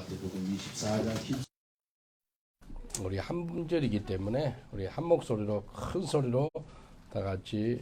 마태복음 24장 우리 한 분절이기 때문에 우리 한 목소리로 큰 소리로 다 같이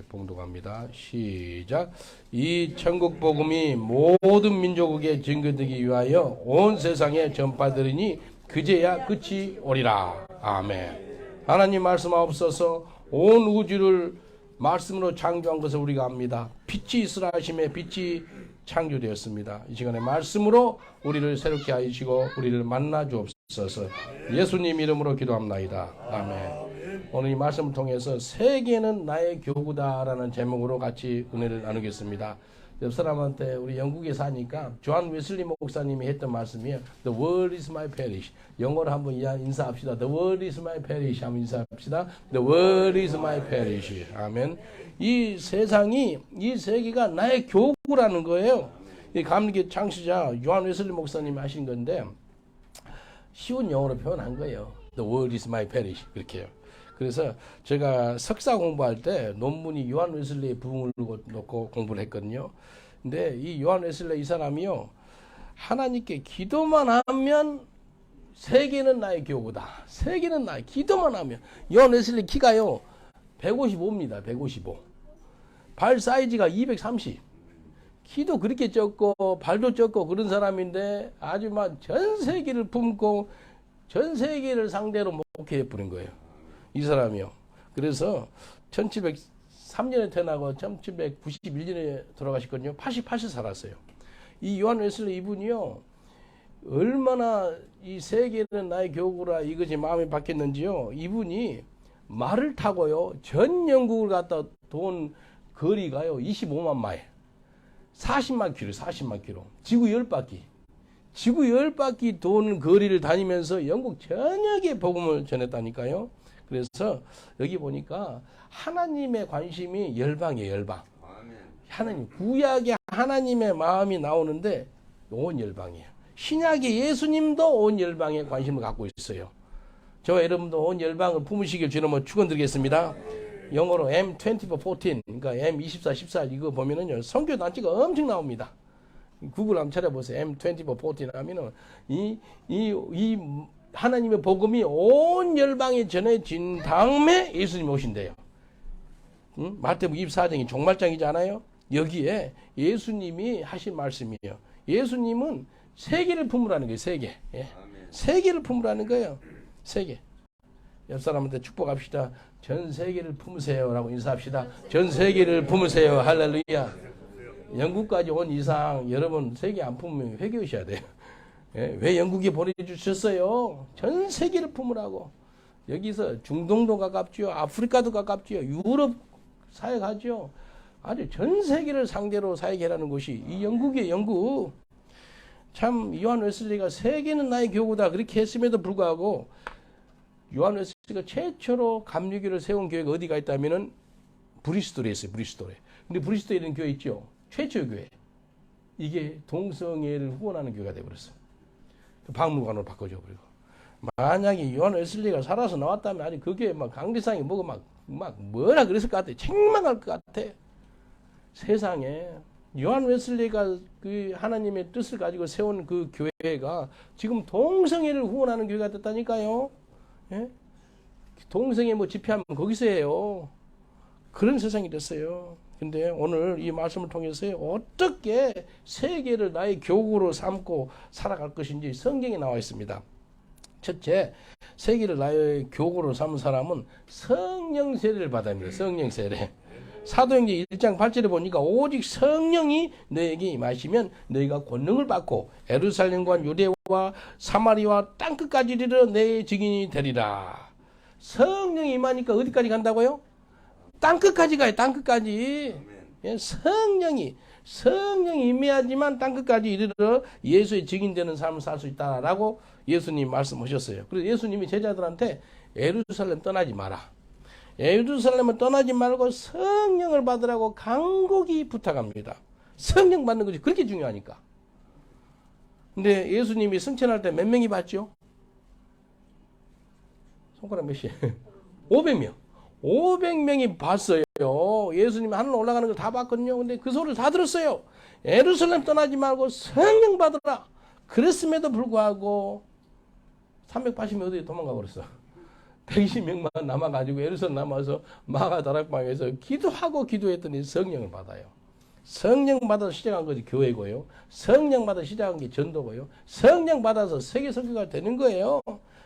봉독합니다. 시작. 이 천국 복음이 모든 민족에게 증거되기 위하여 온 세상에 전파되리니 그제야 끝이 오리라. 아멘. 하나님 말씀하옵소서. 온 우주를 말씀으로 창조한 것을 우리가 압니다. 빛이 있으라 하심에 빛이 창조되었습니다. 이 시간에 말씀으로 우리를 새롭게 하시고 우리를 만나 주옵소서. 예수님 이름으로 기도합나이다. 아멘. 오늘 이 말씀을 통해서 세계는 나의 교구다라는 제목으로 같이 은혜를 나누겠습니다. 옆 사람한테 우리 영국에 사니까 존 웨슬리 목사님이 했던 말씀이에요. The world is my parish. 영어로 한번 인사합시다. The world is my parish. 한번 인사합시다. The world is my parish. 아멘. 이 세상이, 이 세계가 나의 교구라는 거예요. 이 감리교 창시자 존 웨슬리 목사님이 하신 건데 쉬운 영어로 표현한 거예요. The world is my parish. 그렇게요. 그래서 제가 석사 공부할 때 논문이 요한 웨슬리의 부흥을 놓고 공부를 했거든요. 근데 이 요한 웨슬리 이 사람이요, 하나님께 기도만 하면 세계는 나의 교구다. 세계는 나의 기도만 하면. 요한 웨슬리 키가요 155입니다. 155. 발 사이즈가 230. 키도 그렇게 적고 발도 적고 그런 사람인데 아주 막 전 세계를 품고 전 세계를 상대로 목회해 버린 거예요. 이 사람이요. 그래서 1703년에 태어나고 1791년에 돌아가셨거든요. 88세 살았어요. 이 요한 웨슬리 이분이요, 얼마나 이 세계는 나의 교구라 이것이 마음이 바뀌었는지요. 이분이 말을 타고요, 전 영국을 갖다 돈 거리가요 25만 마일, 40만 킬로, 40만 킬로, 지구 10바퀴. 지구 10바퀴 도는 거리를 다니면서 영국 전역에 복음을 전했다니까요. 그래서 여기 보니까 하나님의 관심이 열방이에요. 열방. 하나님, 구약에 하나님의 마음이 나오는데 온 열방이에요. 신약의 예수님도 온 열방에 관심을 갖고 있어요. 저와 여러분도 온 열방을 품으시길 주님으로 축원드리겠습니다. 영어로 M2414, 그러니까 M2414 이거 보면은요, 선교 단체가 엄청 나옵니다. 구글 한번 찾아보세요. M2414 하면은 이 하나님의 복음이 온 열방에 전해진 다음에 예수님이 오신대요. 마태복음 24장이 종말장이잖아요. 여기에 예수님이 하신 말씀이에요. 예수님은 세계를 품으라는 거예요. 세계. 예. 세계를 품으라는 거예요. 세계. 옆 사람한테 축복합시다. 전 세계를 품으세요 라고 인사합시다. 전 세계를 품으세요. 할렐루야. 영국까지 온 이상 여러분 세계 안 품으면 회개하셔야 돼요. 예, 왜 영국에 보내주셨어요? 전 세계를 품으라고. 여기서 중동도 가깝죠. 아프리카도 가깝죠. 유럽 사역하죠. 아주 전 세계를 상대로 사역하라는 것이 이 영국이에요. 영국. 참 요한 웨슬리가 세계는 나의 교구다 그렇게 했음에도 불구하고 요한 웨슬리가 최초로 감리교를 세운 교회가 어디가 있다면은 브리스톨에 있어요. 브리스톨에. 근데 브리스톨에 있는 교회 있죠. 최초의 교회. 이게 동성애를 후원하는 교회가 되어버렸어요. 박물관으로 바꿔줘 버리고. 만약에 요한 웨슬리가 살아서 나왔다면 아니 그게 막 강대상이 뭐고 막 뭐라 그랬을 것 같아. 책망할 것 같아. 세상에 요한 웨슬리가 그 하나님의 뜻을 가지고 세운 그 교회가 지금 동성애를 후원하는 교회가 됐다니까요. 예? 동성애 뭐 집회하면 거기서 해요. 그런 세상이 됐어요. 근데 오늘 이 말씀을 통해서 어떻게 세계를 나의 교구로 삼고 살아갈 것인지 성경에 나와 있습니다. 첫째, 세계를 나의 교구로 삼은 사람은 성령 세례를 받아야 합니다. 성령 세례. 사도행전 1장 8절에 보니까 오직 성령이 너에게 임하시면 너희가 권능을 받고 예루살렘과 유대와 사마리아와 땅끝까지 이르러 내 증인이 되리라. 성령이 임하니까 어디까지 간다고요? 땅끝까지 가요. 땅끝까지. 예, 성령이 임해야지만 땅끝까지 이르러 예수의 증인되는 삶을 살 수 있다라고 예수님 말씀하셨어요. 그래서 예수님이 제자들한테 예루살렘 떠나지 마라. 예루살렘을 떠나지 말고 성령을 받으라고 간곡히 부탁합니다. 성령 받는 것이 그렇게 중요하니까. 근데 예수님이 승천할 때 몇 명이 받죠? 손가락 몇이? 500명. 500명이 봤어요. 예수님이 하늘 올라가는 걸 다 봤거든요. 근데 그 소리를 다 들었어요. 예루살렘 떠나지 말고 성령 받으라. 그랬음에도 불구하고 380명 어디 도망가 버렸어. 120명만 남아가지고 예루살렘 남아서 마가 다락방에서 기도하고 기도했더니 성령을 받아요. 성령 받아서 시작한 것이 교회고요. 성령 받아서 시작한 게 전도고요. 성령 받아서 세계 선교가 되는 거예요.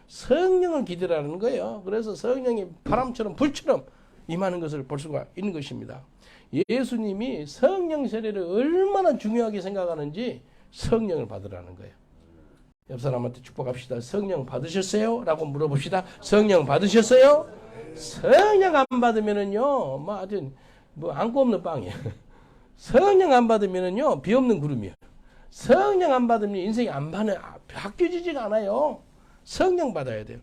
성령을 기대라는 거예요. 그래서 성령이 바람처럼 불처럼 임하는 것을 볼 수가 있는 것입니다. 예수님이 성령 세례를 얼마나 중요하게 생각하는지 성령을 받으라는 거예요. 옆 사람한테 축복합시다. 성령 받으셨어요? 라고 물어봅시다. 성령 받으셨어요? 성령 안 받으면은요, 뭐 아주 뭐 안고 없는 빵이에요. 성령 안 받으면은요, 비 없는 구름이에요. 성령 안 받으면 인생이 안 바뀌어지지가 않아요. 성령 받아야 돼요.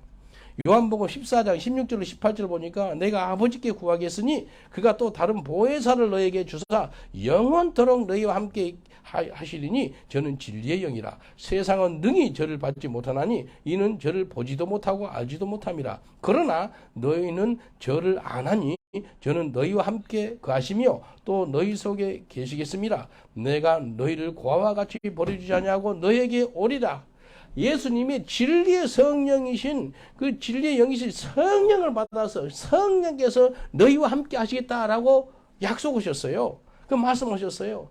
요한복음 14장 16절로 18절 보니까 내가 아버지께 구하겠으니 그가 또 다른 보혜사를 너에게 주사 영원토록 너희와 함께 하시리니 저는 진리의 영이라. 세상은 능히 저를 받지 못하나니 이는 저를 보지도 못하고 알지도 못함이라. 그러나 너희는 저를 아나니 저는 너희와 함께 거하시며 또 너희 속에 계시겠습니다. 내가 너희를 고아와 같이 버려주지 아니하고 너희에게 오리라. 예수님이 진리의 성령이신 그 진리의 영이신 성령을 받아서 성령께서 너희와 함께 하시겠다라고 약속하셨어요. 그 말씀하셨어요.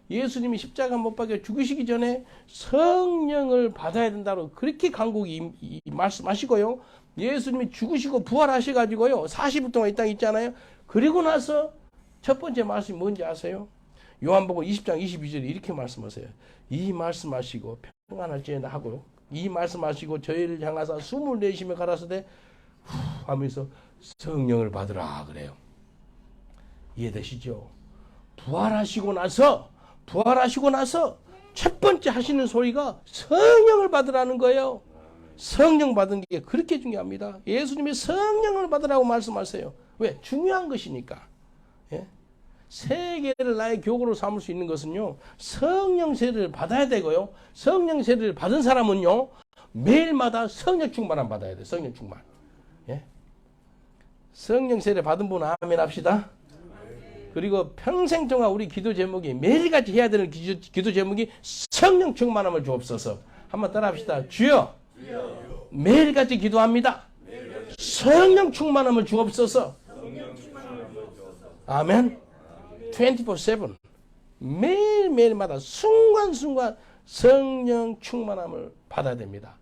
예수님이 십자가 못 박혀 죽으시기 전에 성령을 받아야 된다고 그렇게 간곡히 말씀하시고요. 예수님이 죽으시고 부활하셔가지고요. 40일 동안 이 땅에 있잖아요. 그리고 나서 첫 번째 말씀이 뭔지 아세요? 요한복음 20장 22절에 이렇게 말씀하세요. 이 말씀하시고 평안할지어다 하고요. 이 말씀하시고 저희를 향하사 숨을 내쉬며 가라사대 하면서 성령을 받으라 그래요. 이해되시죠? 부활하시고 나서 첫 번째 하시는 소리가 성령을 받으라는 거예요. 성령 받은 게 그렇게 중요합니다. 예수님이 성령을 받으라고 말씀하세요. 왜? 중요한 것이니까. 예? 세계를 나의 교구로 삼을 수 있는 것은요, 성령 세례를 받아야 되고요. 성령 세례를 받은 사람은요, 매일마다 성령 충만함 받아야 돼요. 성령 충만. 예? 성령 세례 받은 분 아멘 합시다. 그리고 평생 동안 우리 기도 제목이 매일같이 해야 되는 기도 제목이 성령 충만함을 주옵소서. 한번 따라 합시다. 주여, 매일같이 기도합니다. 성령 충만함을 주옵소서. 아멘. 24/7 매일매일마다 순간순간 성령 충만함을 받아야 됩니다.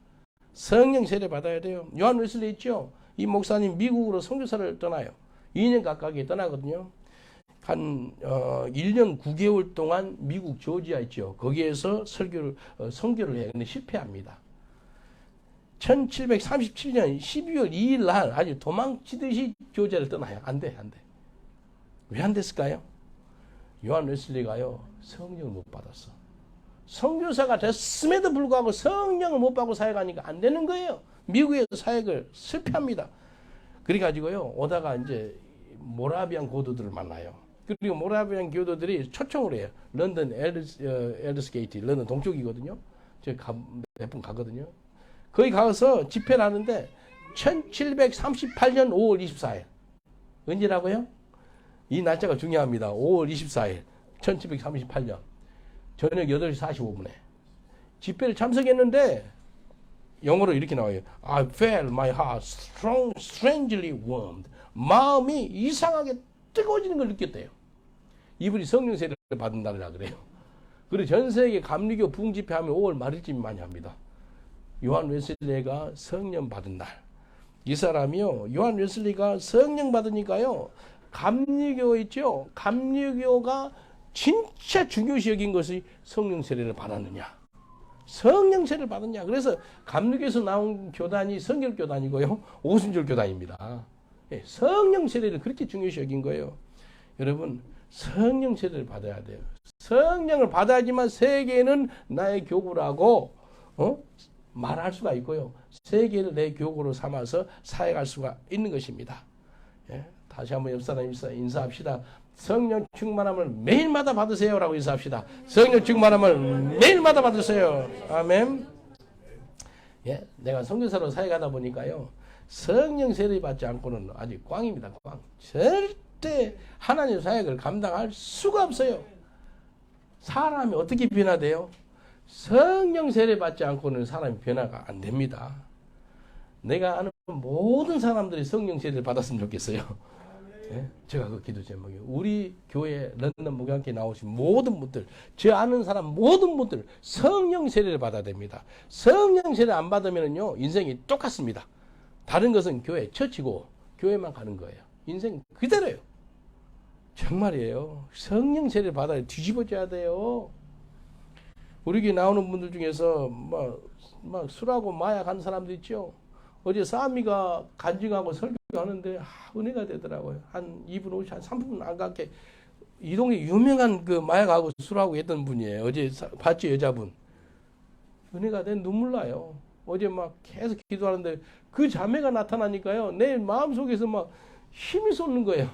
성령 세례 받아야 돼요. 요한 웨슬리 있죠? 이 목사님 미국으로 선교사를 떠나요. 2년 가까이 떠나거든요. 한 1년 9개월 동안 미국 조지아 있죠. 거기에서 선교를 해요. 근데 실패합니다. 1737년 12월 2일 날 아주 도망치듯이 조지아를 떠나요. 안 돼. 왜 안 됐을까요? 요한 웨슬리가요, 성령을 못 받았어. 선교사가 됐음에도 불구하고 성령을 못 받고 사역하니까 안 되는 거예요. 미국에서 사역을 실패합니다. 그래가지고요, 오다가 이제 모라비안 교도들을 만나요. 그리고 모라비안 교도들이 초청을 해요. 런던 엘더스게이트, 런던 동쪽이거든요. 제가 몇 번 가거든요. 거기 가서 집회를 하는데 1738년 5월 24일. 언제라고요? 이 날짜가 중요합니다. 5월 24일 1738년 저녁 8시 45분에 집회를 참석했는데 영어로 이렇게 나와요. I felt my heart strangely warmed. 마음이 이상하게 뜨거워지는 걸 느꼈대요. 이분이 성령 세례를 받은 날이라 그래요. 그리고 전 세계 감리교 부흥 집회하면 5월 말일쯤 많이 합니다. 요한 웨슬리가 성령 받은 날. 이 사람이요, 요한 웨슬리가 성령 받으니까요, 감리교 있죠? 감리교가 진짜 중요시 여긴 것이 성령 세례를 받았느냐. 성령 세례를 받았냐. 그래서 감리교에서 나온 교단이 성결교단이고요, 오순절 교단입니다. 예, 성령 세례를 그렇게 중요시 여긴 거예요. 여러분, 성령 세례를 받아야 돼요. 성령을 받아야지만 세계는 나의 교구라고 말할 수가 있고요. 세계를 내 교구로 삼아서 사역할 수가 있는 것입니다. 예? 다시 한번 옆 사람 인사합시다. 성령 충만함을 매일마다 받으세요라고 인사합시다. 성령 충만함을 매일마다 받으세요. 아멘. 예, 내가 선교사로 사역하다 보니까요, 성령 세례 받지 않고는 아직 꽝입니다. 꽝. 절대 하나님 사역을 감당할 수가 없어요. 사람이 어떻게 변화돼요? 성령 세례 받지 않고는 사람이 변화가 안 됩니다. 내가 아는 모든 사람들이 성령 세례를 받았으면 좋겠어요. 예? 제가 그 기도 제목이에요. 우리 교회 런던 목양교회 나오신 모든 분들, 저 아는 사람 모든 분들 성령 세례를 받아야 됩니다. 성령 세례 안 받으면요 인생이 똑같습니다. 다른 것은 교회 처치고 교회만 가는 거예요. 인생 그대로예요. 정말이에요. 성령 세례를 받아야 뒤집어져야 돼요. 우리 교회 나오는 분들 중에서 막 술하고 마약 하는 사람도 있죠. 어제 싸미가 간증하고 설교하는데 은혜가 되더라고요. 한 2분 50, 한 3분 안 가게 이 동네 유명한 그 마약하고 술하고 했던 분이에요. 어제 봤죠, 여자분. 은혜가 된 눈물 나요. 어제 막 계속 기도하는데 그 자매가 나타나니까요. 내 마음속에서 막 힘이 솟는 거예요.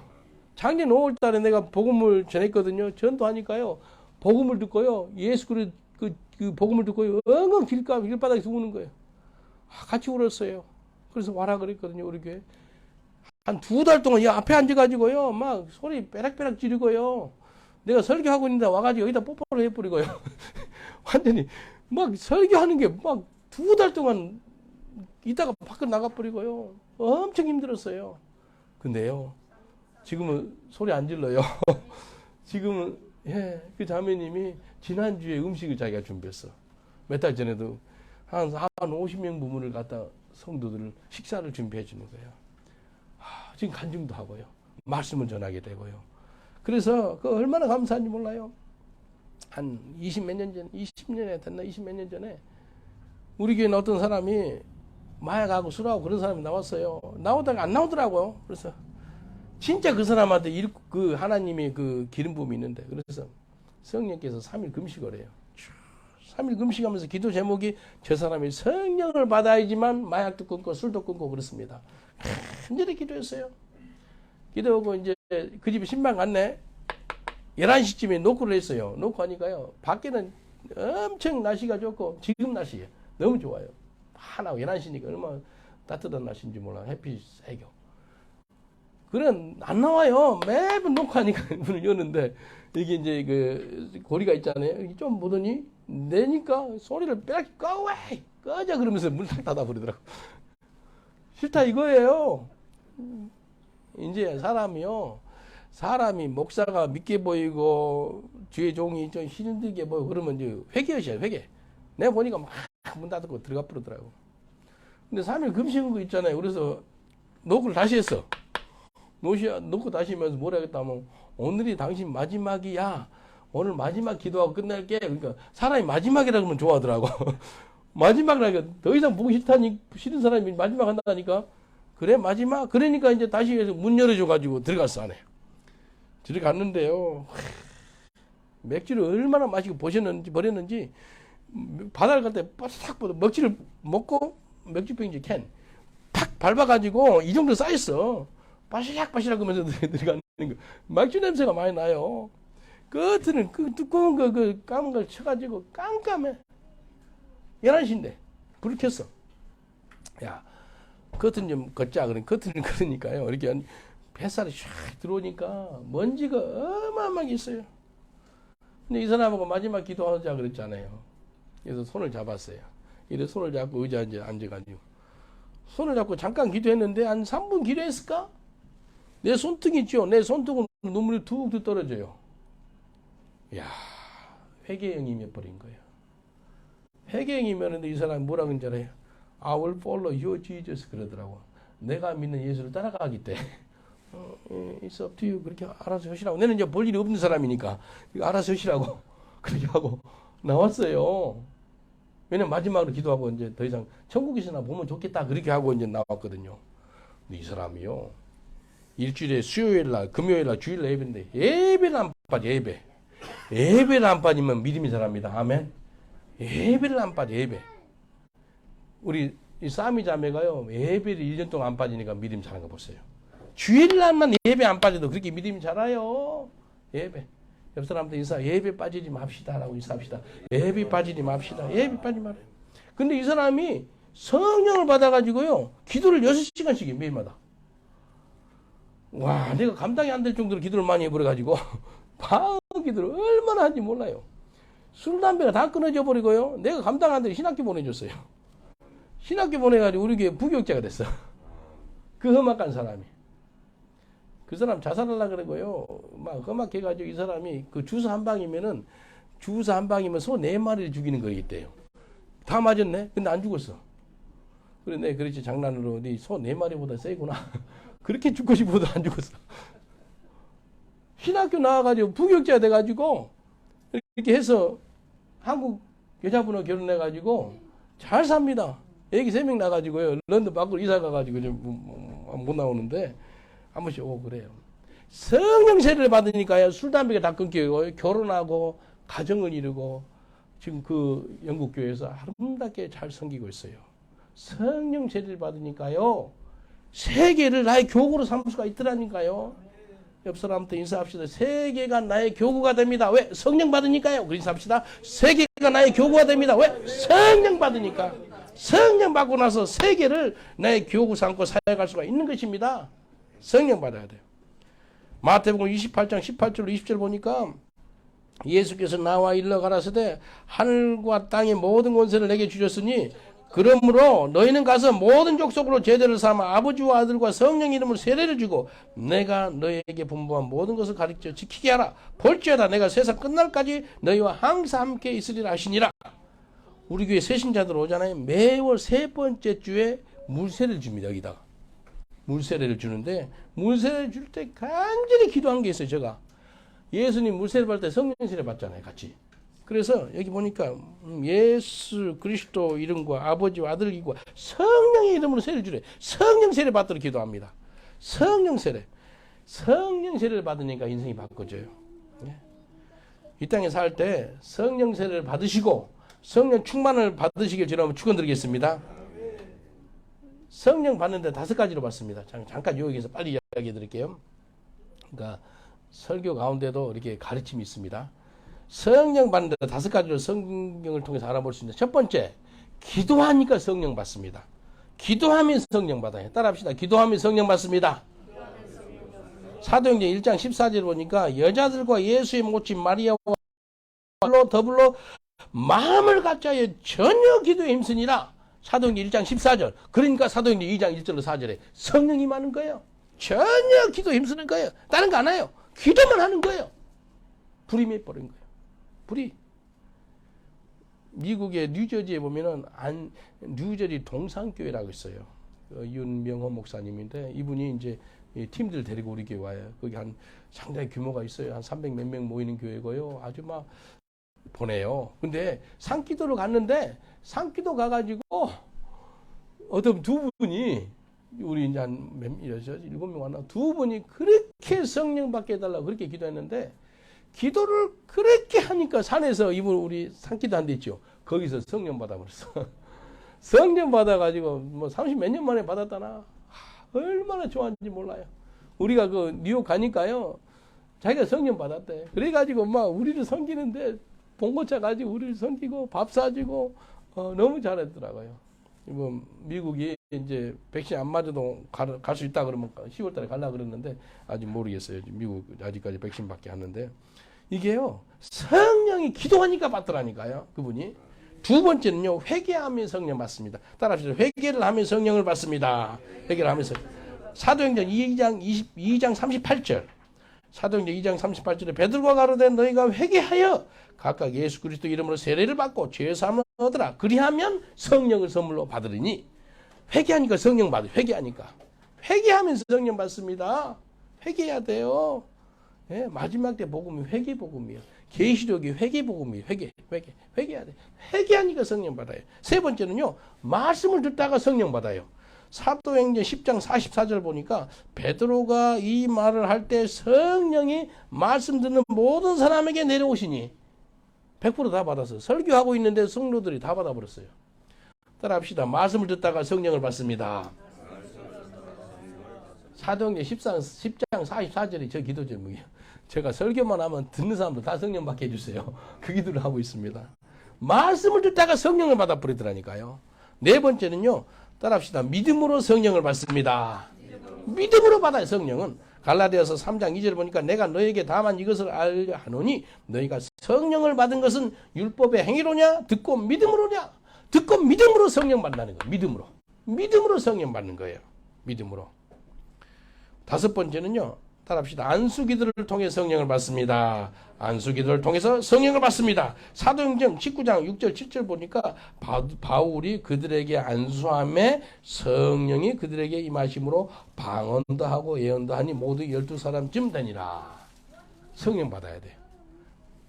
작년 5월 달에 내가 복음을 전했거든요. 전도하니까요. 복음을 듣고요. 예수 그 복음을 듣고요. 엉엉 길바닥에서 우는 거예요. 같이 울었어요. 그래서 와라 그랬거든요, 우리 교회. 한 2달 동안 이 앞에 앉아가지고요, 막 소리 빼락빼락 지르고요. 내가 설교하고 있는데 와가지고 여기다 뽀뽀를 해버리고요. 완전히 막 설교하는 게 막 2달 동안 있다가 밖으로 나가버리고요. 엄청 힘들었어요. 근데요, 지금은 소리 안 질러요. 지금은, 그 자매님이 지난주에 음식을 자기가 준비했어. 몇 달 전에도 한 50명 부문을 갖다 성도들을 식사를 준비해 주는 거예요. 지금 간증도 하고요. 말씀을 전하게 되고요. 그래서 그 얼마나 감사한지 몰라요. 한 20몇 년 전, 20년에 됐나 20몇 년 전에 우리 교회는 어떤 사람이 마약하고 술하고 그런 사람이 나왔어요. 나오다가 안 나오더라고요. 그래서 진짜 그 사람한테 그 하나님이 그 기름 부음이 있는데 그래서 성령께서 3일 금식을 해요. 3일 금식하면서 기도 제목이 저 사람이 성령을 받아야지만 마약도 끊고 술도 끊고 그렇습니다. 간절히 기도했어요. 기도하고 이제 그 집에 신방 갔네. 11시쯤에 노크를 했어요. 노크하니까요. 밖에는 엄청 날씨가 좋고 지금 날씨예요. 너무 좋아요. 환하고 11시니까 얼마나 따뜻한 날씨인지 몰라. 햇빛이 세겨. 그래 안 나와요. 매번 노크하니까 문을 여는데 이게 이제 그 고리가 있잖아요. 좀 보더니 내니까 소리를 빼앗기 꺼져 그러면서 문을 탁 닫아버리더라고. 싫다 이거예요. 이제 사람이 목사가 믿게 보이고 주의 종이 좀 힘들게 보이고 그러면 이제 회개하셔야 회개. 내가 보니까 막 문 닫고 들어가 버리더라고. 근데 3일 금식한 거 있잖아요. 그래서 녹을 다시 했어. 놓고 다시 하면서 뭐라 했다면 오늘이 당신 마지막이야. 오늘 마지막 기도하고 끝낼게. 그러니까 사람이 마지막이라 그러면 좋아하더라고. 마지막이라니까 더 이상 보기 싫은 사람이 마지막 한다니까. 그래 마지막. 그러니까 이제 다시 해서 문 열어줘가지고 들어갔어 안에. 들어갔는데요. 맥주를 얼마나 마시고 버렸는지 바다를 갈 때 바삭 먹지를 먹고 맥주병이지 캔 탁 밟아가지고 이 정도 쌓였어. 바시락바시락 하면서 들어가는 거. 맥주 냄새가 많이 나요. 끝은 그 두꺼운 그 까만 걸 쳐가지고 깜깜해. 11시인데 불을 켰어. 야, 커튼 좀 걷자. 커튼을 걸으니까요. 이렇게 햇살이 쫙 들어오니까 먼지가 어마어마하게 있어요. 근데 이 사람하고 마지막 기도하자 그랬잖아요. 그래서 손을 잡았어요. 이래 손을 잡고 의자에 앉아가지고 손을 잡고 잠깐 기도했는데 한 3분 기도했을까? 내 손등이 있죠. 내 손등은 눈물이 툭툭 떨어져요. 이야, 회개형이며 버린 거예요. 회개형이면 이 사람이 뭐라고 하는지 알아요? I will follow you, Jesus 그러더라고. 내가 믿는 예수를 따라가기 때문에 It's up to you. 그렇게 알아서 하시라고. 내는 이제 볼 일이 없는 사람이니까 알아서 하시라고 그렇게 하고 나왔어요. 왜냐면 마지막으로 기도하고 이제 더 이상 천국에서나 보면 좋겠다 그렇게 하고 이제 나왔거든요. 근데 이 사람이요. 일주일에 수요일날, 금요일날, 주일날 예배인데 예배를 안 빠져. 예배를 안 빠지면 믿음이 자랍니다. 아멘. 예배를 안 빠져. 예배. 우리 이 싸미 자매가요. 예배를 1년 동안 안 빠지니까 믿음이 자란 거 보세요. 주일날만 예배 안 빠져도 그렇게 믿음이 자라요. 예배. 옆 사람들 인사 예배 빠지지 맙시다라고 인사합시다. 예배 빠지지 맙시다. 예배 빠지지 말아요. 근데 이 사람이 성령을 받아가지고요. 기도를 6시간씩 해 매일마다. 와, 내가 감당이 안 될 정도로 기도를 많이 해버려가지고 방언 기도를 얼마나 하는지 몰라요. 술, 담배가 다 끊어져 버리고요. 내가 감당 안 되고 신학교 보내줬어요. 신학교 보내가지고 우리 교회 부교육자가 됐어. 그 험악한 사람이. 그 사람 자살하려고 그러고요. 막 험악해가지고 이 사람이 그 주사 한 방이면 소 4마리를 죽이는 거기 때요. 다 맞았네? 근데 안 죽었어. 그래, 내 그렇지 장난으로 네 소 4마리보다 세구나. 그렇게 죽고 싶어도 안 죽었어. 신학교 나와가지고 부교육자 돼가지고 이렇게 해서 한국 여자분하고 결혼해가지고 잘 삽니다. 애기 3명 나가지고요. 런던 밖으로 이사 가가지고 못 나오는데 한 번씩 오고 그래요. 성령 세례를 받으니까요. 술, 담배가 다 끊기고 결혼하고 가정을 이루고 지금 그 영국 교회에서 아름답게 잘 섬기고 있어요. 성령 세례를 받으니까요. 세계를 나의 교구로 삼을 수가 있더라니까요. 옆 사람한테 인사합시다. 세계가 나의 교구가 됩니다. 왜? 성령 받으니까요. 그 인사합시다. 세계가 나의 교구가 됩니다. 왜? 성령 받으니까. 성령 받고 나서 세계를 나의 교구 삼고 사역할 수가 있는 것입니다. 성령 받아야 돼요. 마태복음 28장 18절 20절 보니까 예수께서 나와 일러 가라사대 하늘과 땅의 모든 권세를 내게 주셨으니 그러므로 너희는 가서 모든 족속으로 제자를 삼아 아버지와 아들과 성령 이름으로 세례를 주고 내가 너희에게 분부한 모든 것을 가르쳐 지키게 하라. 볼지어다 내가 세상 끝날까지 너희와 항상 함께 있으리라 하시니라. 우리 교회 새신자들 오잖아요. 매월 3번째 주에 물세례를 줍니다. 여기다가 물세례를 주는데 물세례를 줄 때 간절히 기도하는 게 있어요. 제가 예수님 물세례 받을 때 성령 세례 받잖아요. 같이. 그래서 여기 보니까 예수 그리스도 이름과 아버지와 아들 이름과 성령의 이름으로 세례를 주래. 성령 세례 받도록 기도합니다. 성령 세례. 성령 세례를 받으니까 인생이 바꿔져요. 이 땅에 살 때 성령 세례를 받으시고 성령 충만을 받으시길 저는 축원드리겠습니다. 성령 받는데 5가지로 받습니다. 잠깐 여기서 빨리 이야기해 드릴게요. 그러니까 설교 가운데도 이렇게 가르침이 있습니다. 성령 받는데 5가지로 성경을 통해서 알아볼 수 있는 첫 번째, 기도하니까 성령 받습니다. 기도하면 성령 받아요. 따라합시다. 기도하면 성령 받습니다. 사도행전 1장 14절 보니까 여자들과 예수의 모친 마리아와 더불어 마음을 갖자여 전혀 기도에 힘쓰니라. 사도행전 1장 14절. 그러니까 사도행전 2장 1절로 4절에 성령이 임하는 거예요. 전혀 기도에 힘쓰는 거예요. 다른 거 안 해요. 기도만 하는 거예요. 불이 맺버린 거예요. 불이. 미국의 뉴저지에 보면은 뉴저지 동산교회라고 있어요. 윤명호 목사님인데 이분이 이제 팀들 데리고 우리 교회 와요. 거기 상당히 규모가 있어요. 한 300 몇 명 모이는 교회고요. 아주 막 보내요. 근데 산기도를 갔는데 산기도 가가지고 어떤 두 분이 우리 이제 한 몇 명이죠? 7명 왔나? 두 분이 그렇게 성령 받게 해달라고 그렇게 기도했는데 기도를 그렇게 하니까 산에서 이분 우리 산기도 한 데 있죠. 거기서 성령 받아버렸어. 성령 받아가지고 뭐 30 몇 년 만에 받았다나. 얼마나 좋아하는지 몰라요. 우리가 그 뉴욕 가니까요. 자기가 성령 받았대. 그래가지고 막 우리를 섬기는데 봉고차 가지고 우리를 섬기고 밥 사주고 너무 잘했더라고요. 뭐 미국이 이제 백신 안 맞아도 갈 수 있다 그러면 10월 달에 가려고 그랬는데 아직 모르겠어요. 미국 아직까지 백신 받게 하는데 이게요. 성령이 기도하니까 받더라니까요. 그분이. 두 번째는요. 회개하며 성령 받습니다. 따라합시다. 회개를 하며 성령을 받습니다. 회개를 하면서 사도행전 2장 38절. 사도행전 2장 38절에 베드로가 가로되 너희가 회개하여 각각 예수 그리스도 이름으로 세례를 받고 죄 사함을 얻으라. 그리하면 성령을 선물로 받으리니. 회개하니까 성령 받아요. 회개하면서 성령 받습니다. 회개해야 돼요. 예, 마지막 때 복음이 회개 복음이에요. 계시록이 회개 복음이에요. 회개해야 돼. 회개하니까 성령 받아요. 세 번째는요. 말씀을 듣다가 성령 받아요. 사도행전 10장 44절 보니까 베드로가 이 말을 할 때 성령이 말씀 듣는 모든 사람에게 내려오시니 100% 다 받았어요. 설교하고 있는데 성도들이 다 받아버렸어요. 따라합시다. 말씀을 듣다가 성령을 받습니다. 사도행전 10장 44절이 저 기도 제목이에요. 제가 설교만 하면 듣는 사람들 다 성령 받게 해주세요. 그 기도를 하고 있습니다. 말씀을 듣다가 성령을 받아버리더라니까요. 네 번째는요. 따라합시다. 믿음으로 성령을 받습니다. 믿음으로 받아요. 성령은. 갈라디아서 3장 2절 보니까 내가 너에게 다만 이것을 알려 하노니 너희가 성령을 받은 것은 율법의 행위로냐 듣고 믿음으로냐. 듣고 믿음으로 성령 받는 거예요. 믿음으로 성령 받는 거예요. 믿음으로. 다섯 번째는요. 따라합시다. 안수기도를 통해 성령을 받습니다. 안수기도를 통해서 성령을 받습니다. 사도행전 19장 6절 7절 보니까 바울이 그들에게 안수함에 성령이 그들에게 임하심으로 방언도 하고 예언도 하니 모두 12사람쯤 되니라. 성령 받아야 돼.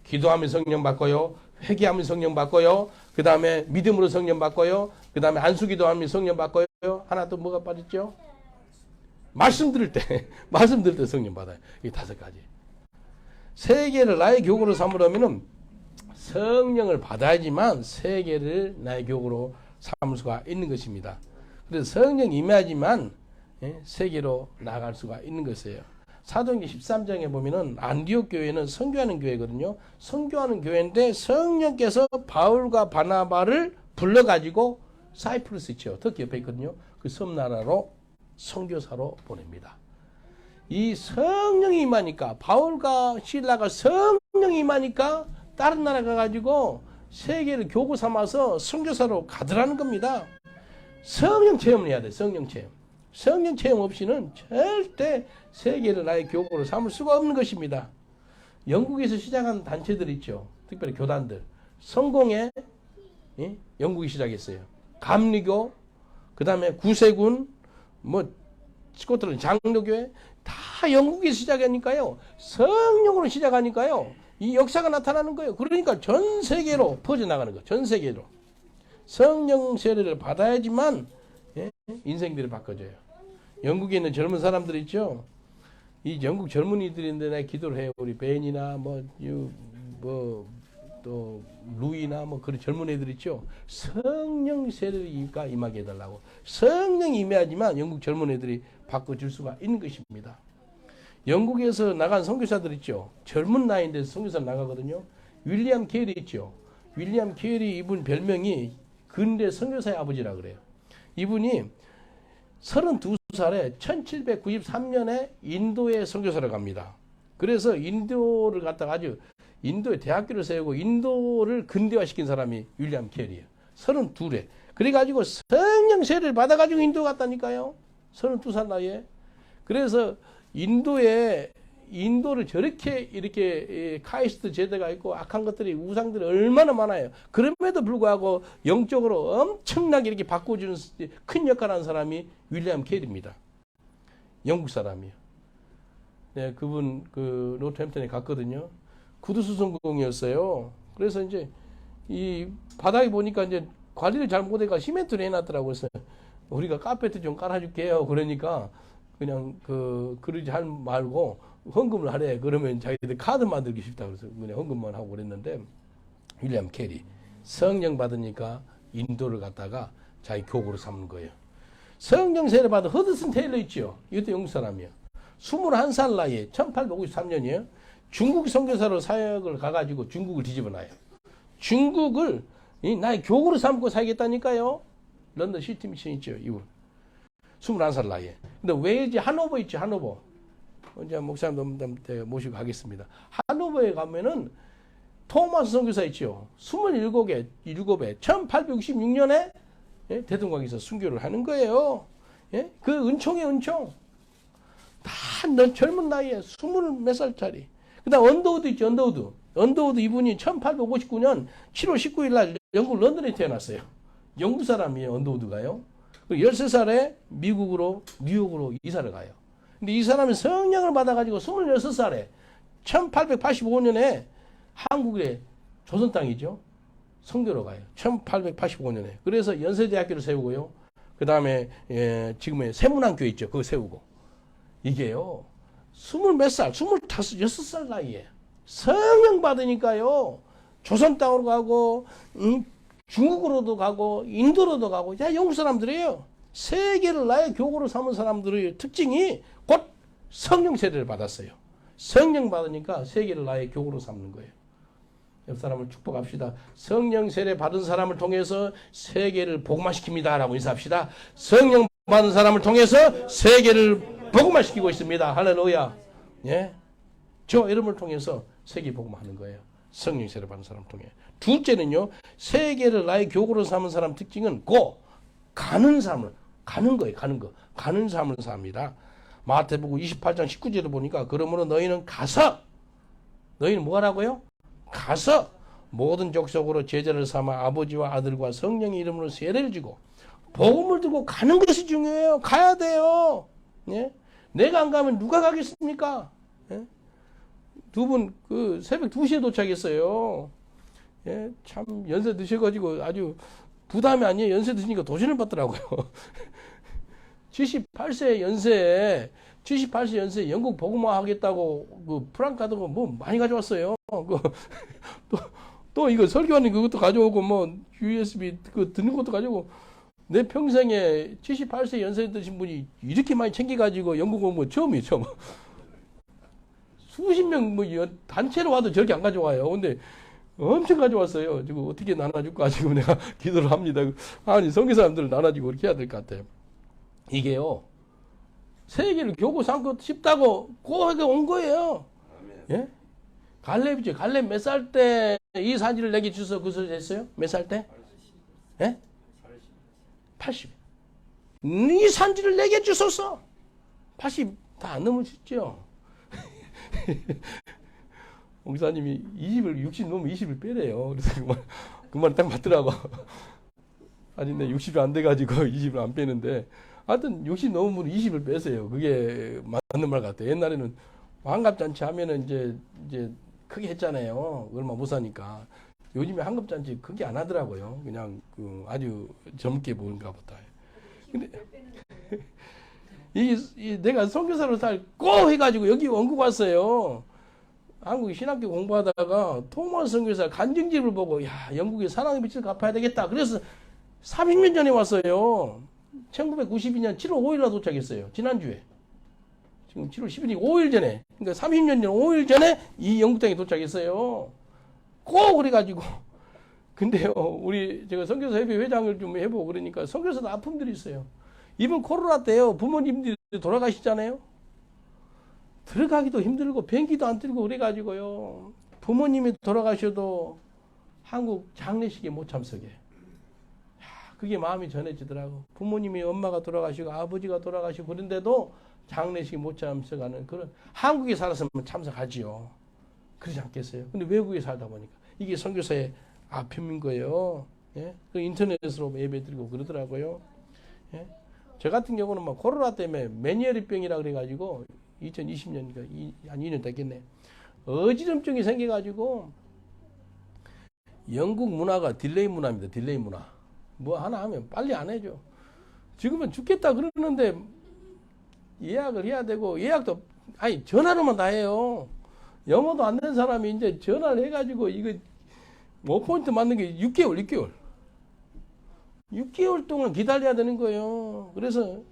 기도하면 성령 받고요. 회개하면 성령 받고요. 그 다음에 믿음으로 성령 받고요. 그 다음에 안수기도하면 성령 받고요. 하나 또 뭐가 빠졌죠? 말씀 들을 때 성령 받아요. 이 다섯 가지. 세계를 나의 교구로 삼으려면은 성령을 받아야지만 세계를 나의 교구로 삼을 수가 있는 것입니다. 그래서 성령이 임해야지만 세계로 나아갈 수가 있는 것이에요. 사도행전 13장에 보면은 안디옥 교회는 선교하는 교회거든요. 선교하는 교회인데 성령께서 바울과 바나바를 불러가지고 사이프러스 있죠. 터키 옆에 있거든요. 그 섬나라로 선교사로 보냅니다. 이 성령이 임하니까 바울과 실라가 성령이 임하니까 다른 나라 가가지고 세계를 교구 삼아서 선교사로 가더라는 겁니다. 성령 체험을 해야 돼. 성령 체험. 성령 체험 없이는 절대 세계를 나의 교구로 삼을 수가 없는 것입니다. 영국에서 시작한 단체들 있죠. 특별히 교단들. 성공회 영국이 시작했어요. 감리교, 그 다음에 구세군, 스코틀랜드 장로교회 다 영국에서 시작하니까요. 성령으로 시작하니까요. 이 역사가 나타나는 거예요. 그러니까 전 세계로 퍼져나가는 거예요. 전 세계로. 성령 세례를 받아야지만 인생들이 바꿔져요. 영국에 있는 젊은 사람들 있죠. 이 영국 젊은이들인데 내가 기도를 해요. 우리 벤이나 또 루이나 그런 젊은 애들 있죠. 성령 세례가 임하게 해달라고. 성령이 임해야지만 영국 젊은 애들이 바꿔줄 수가 있는 것입니다. 영국에서 나간 선교사들 있죠. 젊은 나이인데 선교사 나가거든요. 윌리엄 케리 있죠. 윌리엄 케리 이분 별명이 근대 선교사의 아버지라 그래요. 이분이 32살에 1793년에 인도에 선교사를 갑니다. 그래서 인도를 갔다가 아주 인도에 대학교를 세우고 인도를 근대화시킨 사람이 윌리엄 케리예요. 32에. 그래가지고 성령 세례를 받아가지고 인도 갔다니까요. 32살 나이에. 그래서 인도를 저렇게 이렇게 카이스트 제도가 있고 악한 것들이 우상들이 얼마나 많아요. 그럼에도 불구하고 영적으로 엄청나게 이렇게 바꿔주는 큰 역할을 하는 사람이 윌리엄 케리입니다. 영국 사람이에요. 네, 그분 노트햄튼에 갔거든요. 구두수성공이었어요. 그래서 이제 이 바닥에 보니까 이제 관리를 잘 못해가 시멘트를 해놨더라고요. 그래서 우리가 카페트 좀 깔아줄게요. 그러니까 그냥 그러지 말고 헌금을 하래. 그러면 자기들 카드 만들기 쉽다. 그래서 그냥 헌금만 하고 그랬는데 윌리엄 케리 성령 받으니까 인도를 갔다가 자기 교구로 삼는 거예요. 성령 세례 받은 허드슨 테일러 있죠. 이것도 영국 사람이에요. 21살 나이에 1853년이에요. 중국 선교사로 사역을 가가지고 중국을 뒤집어놔요. 중국을 나의 교구로 삼고 살겠다니까요. 런던 시티 미션 있죠. 이분. 21살 나이에. 근데 웨일즈 하노버 있죠. 하노버. 언제 목사님한테 모시고 가겠습니다. 하노버에 가면은 토마스 선교사 있죠. 27에 1866년에 대동강에서 순교를 하는 거예요. 예? 그 은총의 은총. 다 젊은 나이에 20몇 살짜리. 그 다음 언더우드 있죠. 언더우드 이분이 1859년 7월 19일 날 영국 런던에 태어났어요. 영국 사람이에요. 언더우드가요. 13살에 미국으로 뉴욕으로 이사를 가요. 근데 이 사람이 성령을 받아가지고 26살에 1885년에 한국의 조선 땅이죠. 선교로 가요. 1885년에. 그래서 연세대학교를 세우고요. 그 다음에 지금의 세문안교회 있죠. 그거 세우고. 이게요. 20몇 살, 26살 나이에 성령 받으니까요. 조선 땅으로 가고 중국으로도 가고 인도로도 가고 다 영국 사람들이에요. 세계를 나의 교구로 삼은 사람들의 특징이 곧 성령 세례를 받았어요. 성령 받으니까 세계를 나의 교구로 삼는 거예요. 옆 사람을 축복합시다. 성령 세례 받은 사람을 통해서 세계를 복음화시킵니다. 라고 인사합시다. 성령 받은 사람을 통해서 세계를 복음화 시키고 있습니다. 할렐루야. 예, 저 이름을 통해서 세계 복음하는 거예요. 성령 세례 받는 사람 통해. 둘째는요, 세계를 나의 교구로 삼은 사람 특징은 가는 삶을 가는 거예요. 가는 삶을 삽니다. 마태복음 28장 19절을 보니까 그러므로 너희는 가서 너희는 뭐 하라고요? 가서 모든 족속으로 제자를 삼아 아버지와 아들과 성령의 이름으로 세례를 주고 복음을 들고 가는 것이 중요해요. 가야 돼요. 예? 내가 안 가면 누가 가겠습니까? 예? 두 분 새벽 2시에 도착했어요. 예? 참 연세 드셔가지고 아주 부담이 아니에요. 연세 드시니까 도전을 받더라고요. 78세 연세에 영국 복음화 하겠다고 프랑카드가 뭐 많이 가져왔어요. 또 이거 설교하는 그것도 가져오고 뭐 USB 듣는 것도 가져오고 내 평생에 78세 연세 드신 분이 이렇게 많이 챙겨가지고 영국 온 거 처음이에요. 처음. 수십 명 단체로 와도 저렇게 안 가져와요. 근데 엄청 가져왔어요. 지금 어떻게 나눠줄까 지금 내가 기도를 합니다. 아니 성교 사람들을 나눠주고 그렇게 해야 될 것 같아요. 이게요, 세계를 교구 삼고 싶다고 고하게 온 거예요. 예? 갈렙이죠. 갈렙 몇 살 때 이 산지를 내게 주셔서 그 소리 했어요? 몇 살 때? 예? 80. 이 산지를 내게 주소서. 80 다 안 넘으셨죠? 목사님이 60 넘으면 20을 빼래요. 그래서 그 말 딱 맞더라고. 아니, 내 60이 안 돼가지고 20을 안 빼는데, 하여튼 60 넘으면 20을 빼세요. 그게 맞는 말 같아요. 옛날에는 환갑잔치 하면은 이제 크게 했잖아요. 얼마 못 사니까. 요즘에 환갑잔치 크게 안 하더라고요. 그냥 아주 젊게 보는가 보다. 근데 내가 선교사로 꼭 해가지고 여기 원국 왔어요. 한국 신학교 공부하다가 토마스 선교사 간증집을 보고 영국에 사랑의 빛을 갚아야 되겠다. 그래서 30년 전에 왔어요. 1992년 7월 5일날 도착했어요. 지난주에. 지금 7월 10일이 5일 전에. 그러니까 30년 전 5일 전에 이 영국 땅에 도착했어요. 꼭 그래가지고. 근데요, 제가 선교사 협의 회장을 좀 해보고 그러니까 선교사도 아픔들이 있어요. 이번 코로나 때요, 부모님들이 돌아가시잖아요. 들어가기도 힘들고 비행기도 안 뜨고 그래가지고요, 부모님이 돌아가셔도 한국 장례식에 못 참석해. 그게 마음이 전해지더라고. 부모님이 엄마가 돌아가시고 아버지가 돌아가시고 그런데도 장례식에 못 참석하는 그런, 한국에 살았으면 참석하지요. 그러지 않겠어요? 근데 외국에 살다 보니까 이게 선교사의 아픔인 거예요. 예? 인터넷으로 예배 드리고 그러더라고요. 예? 저 같은 경우는 막 코로나 때문에 메니에르병이라 그래가지고 2020년이니까 한 2년 됐겠네. 어지럼증이 생겨가지고 영국 문화가 딜레이 문화입니다. 딜레이 문화. 뭐 하나 하면 빨리 안 해줘. 지금은 죽겠다 그러는데 예약을 해야 되고, 예약도 전화로만 다 해요. 영어도 안 된 사람이 이제 전화를 해가지고 이거 포인트 맞는 게 6개월 동안 기다려야 되는 거예요. 그래서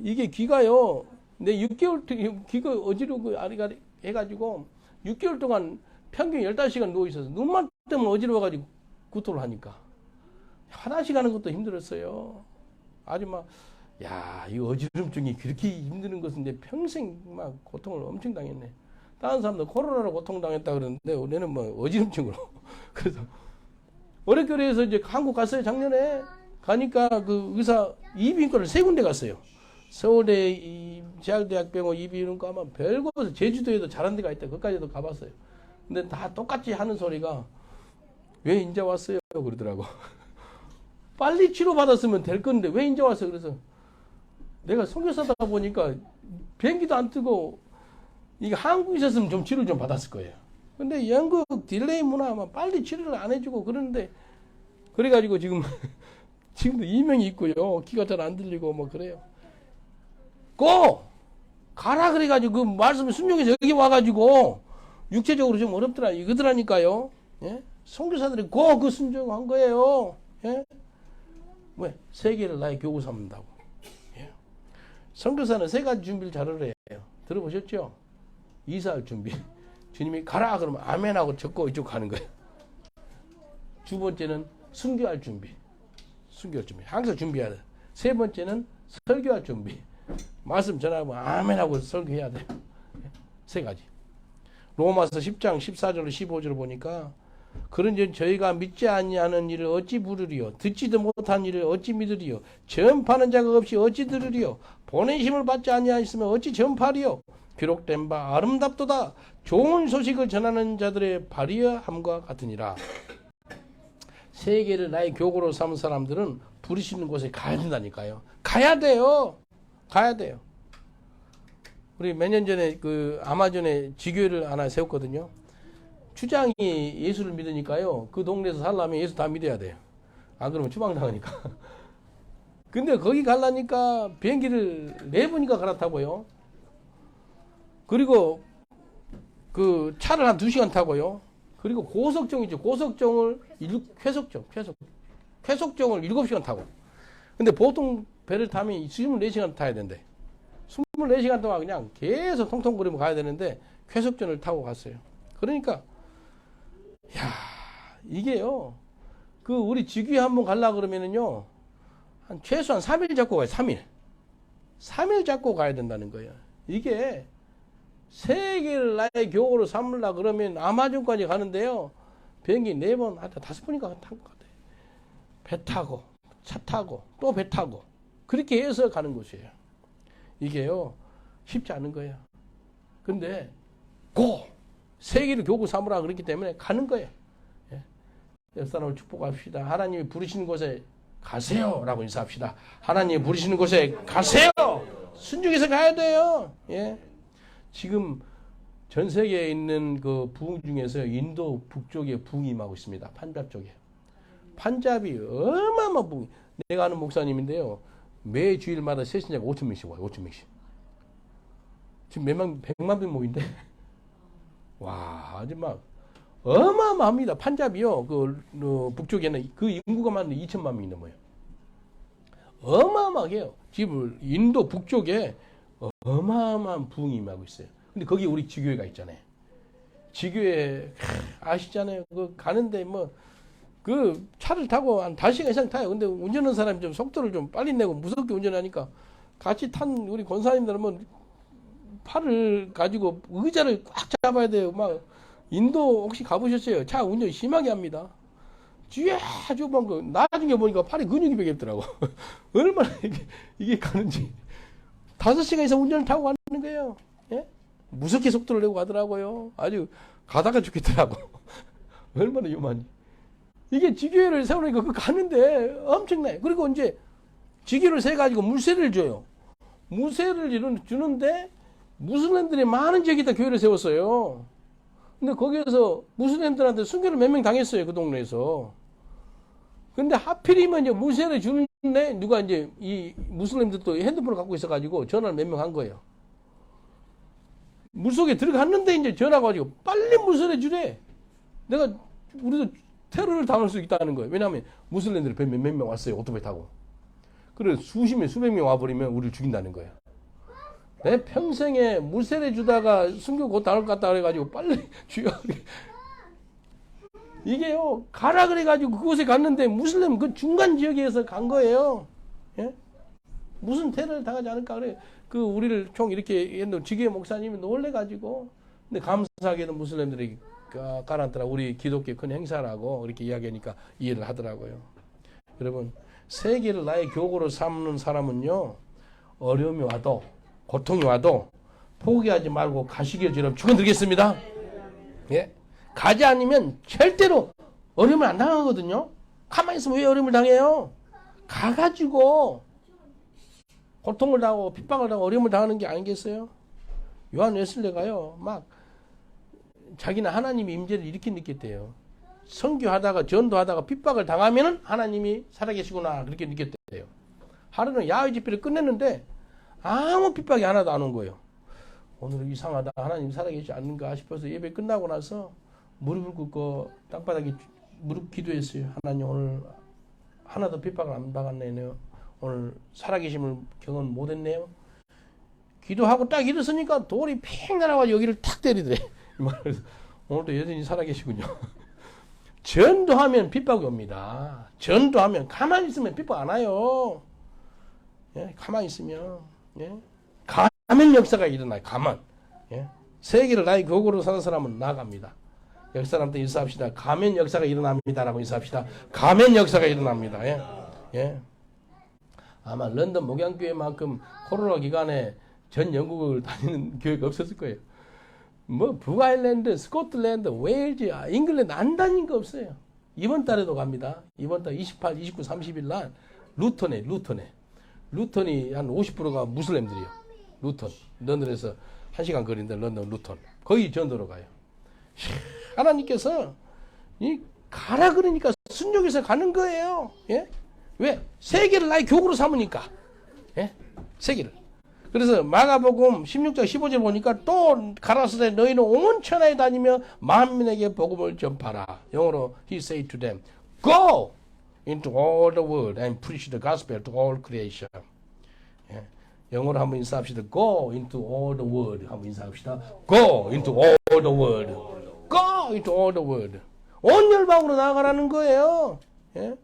이게 귀가요, 내 6개월 귀가 어지러고 아리가리 해가지고 6개월 동안 평균 15시간 누워 있어서 눈만 뜨면 어지러워가지고 구토를 하니까 화장실 가는 것도 힘들었어요. 아주 이 어지럼증이 그렇게 힘드는 것은 내 평생 고통을 엄청 당했네. 다른 사람들 코로나로 고통당했다 그러는데 우리는 어지럼증으로. 그래서 어렵게해서 이제 한국 갔어요. 작년에 가니까 그 의사 이비인후과를 3군데 갔어요. 서울대 제약대학병원 이비인후과 아마 별곳에서 제주도에도 잘한 데가 있다. 거기까지도 가봤어요. 근데 다 똑같이 하는 소리가 왜 인제 왔어요? 그러더라고. 빨리 치료받았으면 될 건데 왜 인제 왔어요? 그래서 내가 선교사다 보니까 비행기도 안 뜨고 이게 한국에 있었으면 좀 치료를 좀 받았을 거예요. 근데 영국 딜레이 문화만 빨리 치료를 안 해주고 그러는데, 그래가지고 지금도 이명이 있고요. 귀가 잘 안 들리고 그래요. 가라 그래가지고 그 말씀을 순종해서 여기 와가지고 육체적으로 좀 어렵더라 이거더라니까요. 예? 선교사들이 그 순종한 거예요. 예? 왜? 세계를 나의 교구 삼는다고. 예? 선교사는 3가지 준비를 잘하래요. 들어보셨죠? 이사할 준비. 주님이 가라 그러면 아멘하고 적고 이쪽 가는 거예요. 두 번째는 순교할 준비. 항상 준비해야 돼. 3번째는 설교할 준비. 말씀 전하고 아멘하고 설교해야 돼. 세 가지. 로마서 10장 14절 15절을 보니까 그런즉 저희가 믿지 아니하는 일을 어찌 부르리요 듣지도 못한 일을 어찌 믿으리요 전파하는 자가 없이 어찌 들으리요 보내심을 받지 아니하였으면 어찌 전파하리요 기록된 바 아름답도다 좋은 소식을 전하는 자들의 발휘함과 같으니라. 세계를 나의 교구로 삼은 사람들은 부르시는 곳에 가야 된다니까요. 가야 돼요. 가야 돼요. 우리 몇 년 전에 그 아마존에 지교회를 하나 세웠거든요. 추장이 예수를 믿으니까요. 그 동네에서 살려면 예수 다 믿어야 돼요. 안 그러면 추방당하니까. 근데 거기 가려니까 비행기를 4번이니까 갈아타고요. 그리고 그 차를 한 2시간 타고요. 그리고 고속정이죠. 고속정을 회속정을 7시간 타고. 근데 보통 배를 타면 24시간 타야 된대. 24시간 동안 그냥 계속 통통거리면 가야 되는데 쾌속전을 타고 갔어요. 그러니까 야 이게요. 그 우리 직위에 한번 가려 그러면은요. 한 최소한 3일 잡고 가요. 3일 잡고 가야 된다는 거예요. 이게 세계를 나의 교구로 삼으려 그러면 아마존까지 가는데요. 비행기 4번, 하여튼 5번인가 탄 것 같아요. 배 타고 차 타고 또 배 타고 그렇게 해서 가는 곳이에요. 이게요 쉽지 않은 거예요. 근데 세계를 교구 삼으라 그랬기 때문에 가는 거예요. 예. 옆 사람을 축복합시다. 하나님이 부르시는 곳에 가세요 라고 인사합시다. 하나님이 부르시는 곳에 가세요. 순종해서 가야 돼요. 예. 지금 전 세계에 있는 그 부흥 중에서 인도 북쪽에 부흥이 임하고 있습니다. 판잡 쪽에. 판잡이 어마어마한 부흥. 내가 아는 목사님인데요. 매 주일마다 새신자가 5,000명씩 와요. 5,000명씩. 지금 100만 명 모인데. 와, 아주 막 어마어마합니다. 판잡이요. 북쪽에는 그 인구가 한 2천만 명이 넘어요. 어마어마하게요. 지금 인도 북쪽에 어마어마한 부흥이 임하고 있어요. 근데 거기 우리 지교회가 있잖아요. 지교회 아시잖아요. 그 가는데 그 차를 타고 한 5시간 이상 타요. 근데 운전하는 사람이 좀 속도를 좀 빨리 내고 무섭게 운전하니까 같이 탄 우리 권사님들은 팔을 가지고 의자를 꽉 잡아야 돼요. 막 인도 혹시 가보셨어요? 차 운전 심하게 합니다. 뒤에 아주 나중에 보니까 팔에 근육이 배겼더라고. 얼마나 이게 가는지. 5시간 이상 운전을 타고 가는 거예요. 예? 무섭게 속도를 내고 가더라고요. 아주 가다가 죽겠더라고. 얼마나 위험하니. 이게 지교회를 세우니까 그 가는데 엄청나요. 그리고 이제 지교를 세가지고 물세를 줘요. 물세를 주는데 무슬림들이 많은 지역에다 교회를 세웠어요. 근데 거기에서 무슬림들한테 순교를 몇 명 당했어요. 그 동네에서. 근데 하필이면 이제 물세를 주는데 누가 이제 이 무슬림들도 핸드폰을 갖고 있어가지고 전화를 몇 명 한 거예요. 물속에 들어갔는데 이제 전화가 가지고 빨리 물세를 주래. 우리도 테러를 당할 수 있다는 거예요. 왜냐하면 무슬림들이 몇 명 왔어요. 오토바이 타고. 그래서 수백 명 와버리면 우리를 죽인다는 거예요. 내 평생에 물세례 주다가 순교 곧 당할 것 같다 그래가지고 빨리 주여. 이게요, 가라 그래가지고 그곳에 갔는데 무슬림 그 중간 지역에서 간 거예요. 예? 무슨 테러를 당하지 않을까 그래. 우리를 총 이렇게 했는데 지교회 목사님이 놀래가지고. 근데 감사하게도 무슬림들이 가라앉더라. 우리 기독교 큰 행사라고 이렇게 이야기하니까 이해를 하더라고요. 여러분, 세계를 나의 교구로 삼는 사람은요, 어려움이 와도 고통이 와도 포기하지 말고 가시길 여러분 축원드리겠습니다. 예, 가지 않으면 절대로 어려움을 안 당하거든요. 가만히 있으면 왜 어려움을 당해요? 가가지고 고통을 당하고 핍박을 당하고 어려움을 당하는 게 아니겠어요? 요한 웨슬레가요, 막 자기는 하나님의 임재를 이렇게 느꼈대요. 선교하다가 전도하다가 핍박을 당하면은 하나님이 살아계시구나 그렇게 느꼈대요. 하루는 야외 집회를 끝냈는데 아무 핍박이 하나도 안 온 거예요. 오늘은 이상하다. 하나님 살아계시지 않는가 싶어서 예배 끝나고 나서 무릎을 꿇고 땅바닥에 무릎 기도했어요. 하나님 오늘 하나도 핍박을 안 받았네요. 오늘 살아계심을 경험 못했네요. 기도하고 딱 일어서니까 돌이 팽 날아가지고 여기를 탁 때리더래. 오늘도 여전히 살아계시군요. 전도하면 핍박이 옵니다. 전도하면 가만히 있으면 핍박 안 와요. 예, 가만히 있으면. 예? 가면 역사가 일어나요. 가면. 예? 세계를 나의 교구로 사는 사람은 나갑니다. 옆 사람도 인사합시다. 가면 역사가 일어납니다라고 인사합시다. 가면 역사가 일어납니다. 예? 예? 아마 런던 목양교회만큼 코로나 기간에 전 영국을 다니는 교회가 없었을 거예요. 뭐 북아일랜드, 스코틀랜드, 웨일즈, 잉글랜드 안 다닌 거 없어요. 이번 달에도 갑니다. 이번 달 28, 29, 30일 날 루턴이 한 50%가 무슬림들이요. 루턴. 런던에서 1시간 거리인데 런던 루턴. 거의 전도로 가요. 하나님께서 가라 그러니까 순종해서 가는 거예요. 예? 왜? 세계를 나의 교구로 삼으니까. 예? 세계를. 그래서 마가복음 16장 15절 보니까 또 가라사대 너희는 온 천하에 다니며 만민에게 복음을 전파라. 영어로 he said to them, go into all the world and preach the gospel to all creation. 예. 영어로 한번 인사합시다. Go into all the world. 한번 인사합시다. Go into all the world. Go into all the world. 온 열방으로 나아가라는 거예요. 예?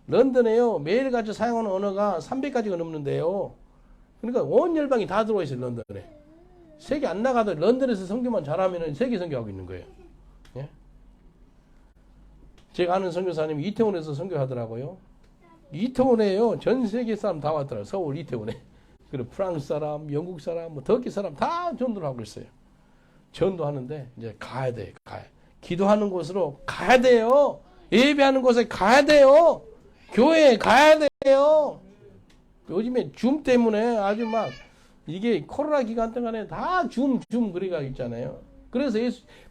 런던에요. 매일같이 사용하는 언어가 300가지가 넘는데요. 그러니까 온 열방이 다 들어와 있어요. 런던에. 세계 안 나가도 런던에서 선교만 잘하면 세계 선교하고 있는 거예요. 예? 제가 아는 선교사님이 이태원에서 선교하더라고요. 이태원에요. 전 세계 사람 다 왔더라고요. 서울 이태원에. 그리고 프랑스 사람, 영국 사람, 뭐 터키 사람 다 전도를 하고 있어요. 전도하는데 이제 가야 돼. 기도하는 곳으로 가야 돼요. 예배하는 곳에 가야 돼요. 교회에 가야 돼요. 요즘에 줌 때문에 아주 막 이게 코로나 기간 동안에 다 줌 그리가 있잖아요. 그래서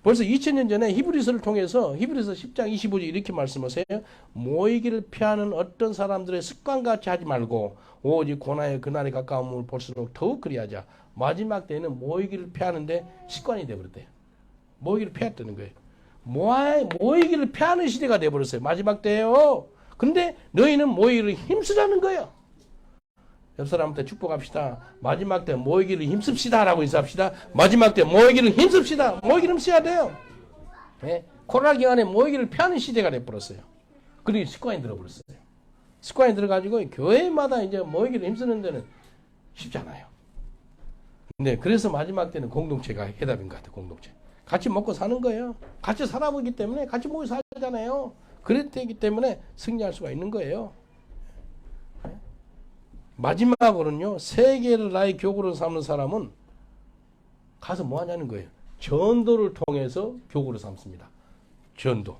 벌써 2000년 전에 히브리서를 통해서 히브리서 10장 25절 이렇게 말씀하세요. 모이기를 피하는 어떤 사람들의 습관같이 하지 말고 오직 고난의 그날이 가까움을 볼수록 더욱 그리하자. 마지막 때는 모이기를 피하는데 습관이 되어버렸대요. 모이기를 피했다는 거예요. 모이기를 피하는 시대가 되어버렸어요. 마지막 때요. 근데 너희는 모이기를 힘쓰자는 거예요. 옆 사람한테 축복합시다. 마지막 때 모이기를 힘씁시다 라고 인사합시다. 마지막 때 모이기를 힘씁시다. 모이기를 힘써야 돼요. 네? 코로나 기간에 모이기를 피하는 시대가 돼버렸어요. 그리고 습관이 들어버렸어요. 습관이 들어가지고 교회마다 이제 모이기를 힘쓰는 데는 쉽잖아요. 근데 그래서 마지막 때는 공동체가 해답인 것 같아요. 공동체. 같이 먹고 사는 거예요. 같이 살아보기 때문에 같이 모여 살잖아요. 그랬기 때문에 승리할 수가 있는 거예요. 마지막으로는요. 세계를 나의 교구로 삼는 사람은 가서 뭐 하냐는 거예요. 전도를 통해서 교구로 삼습니다. 전도.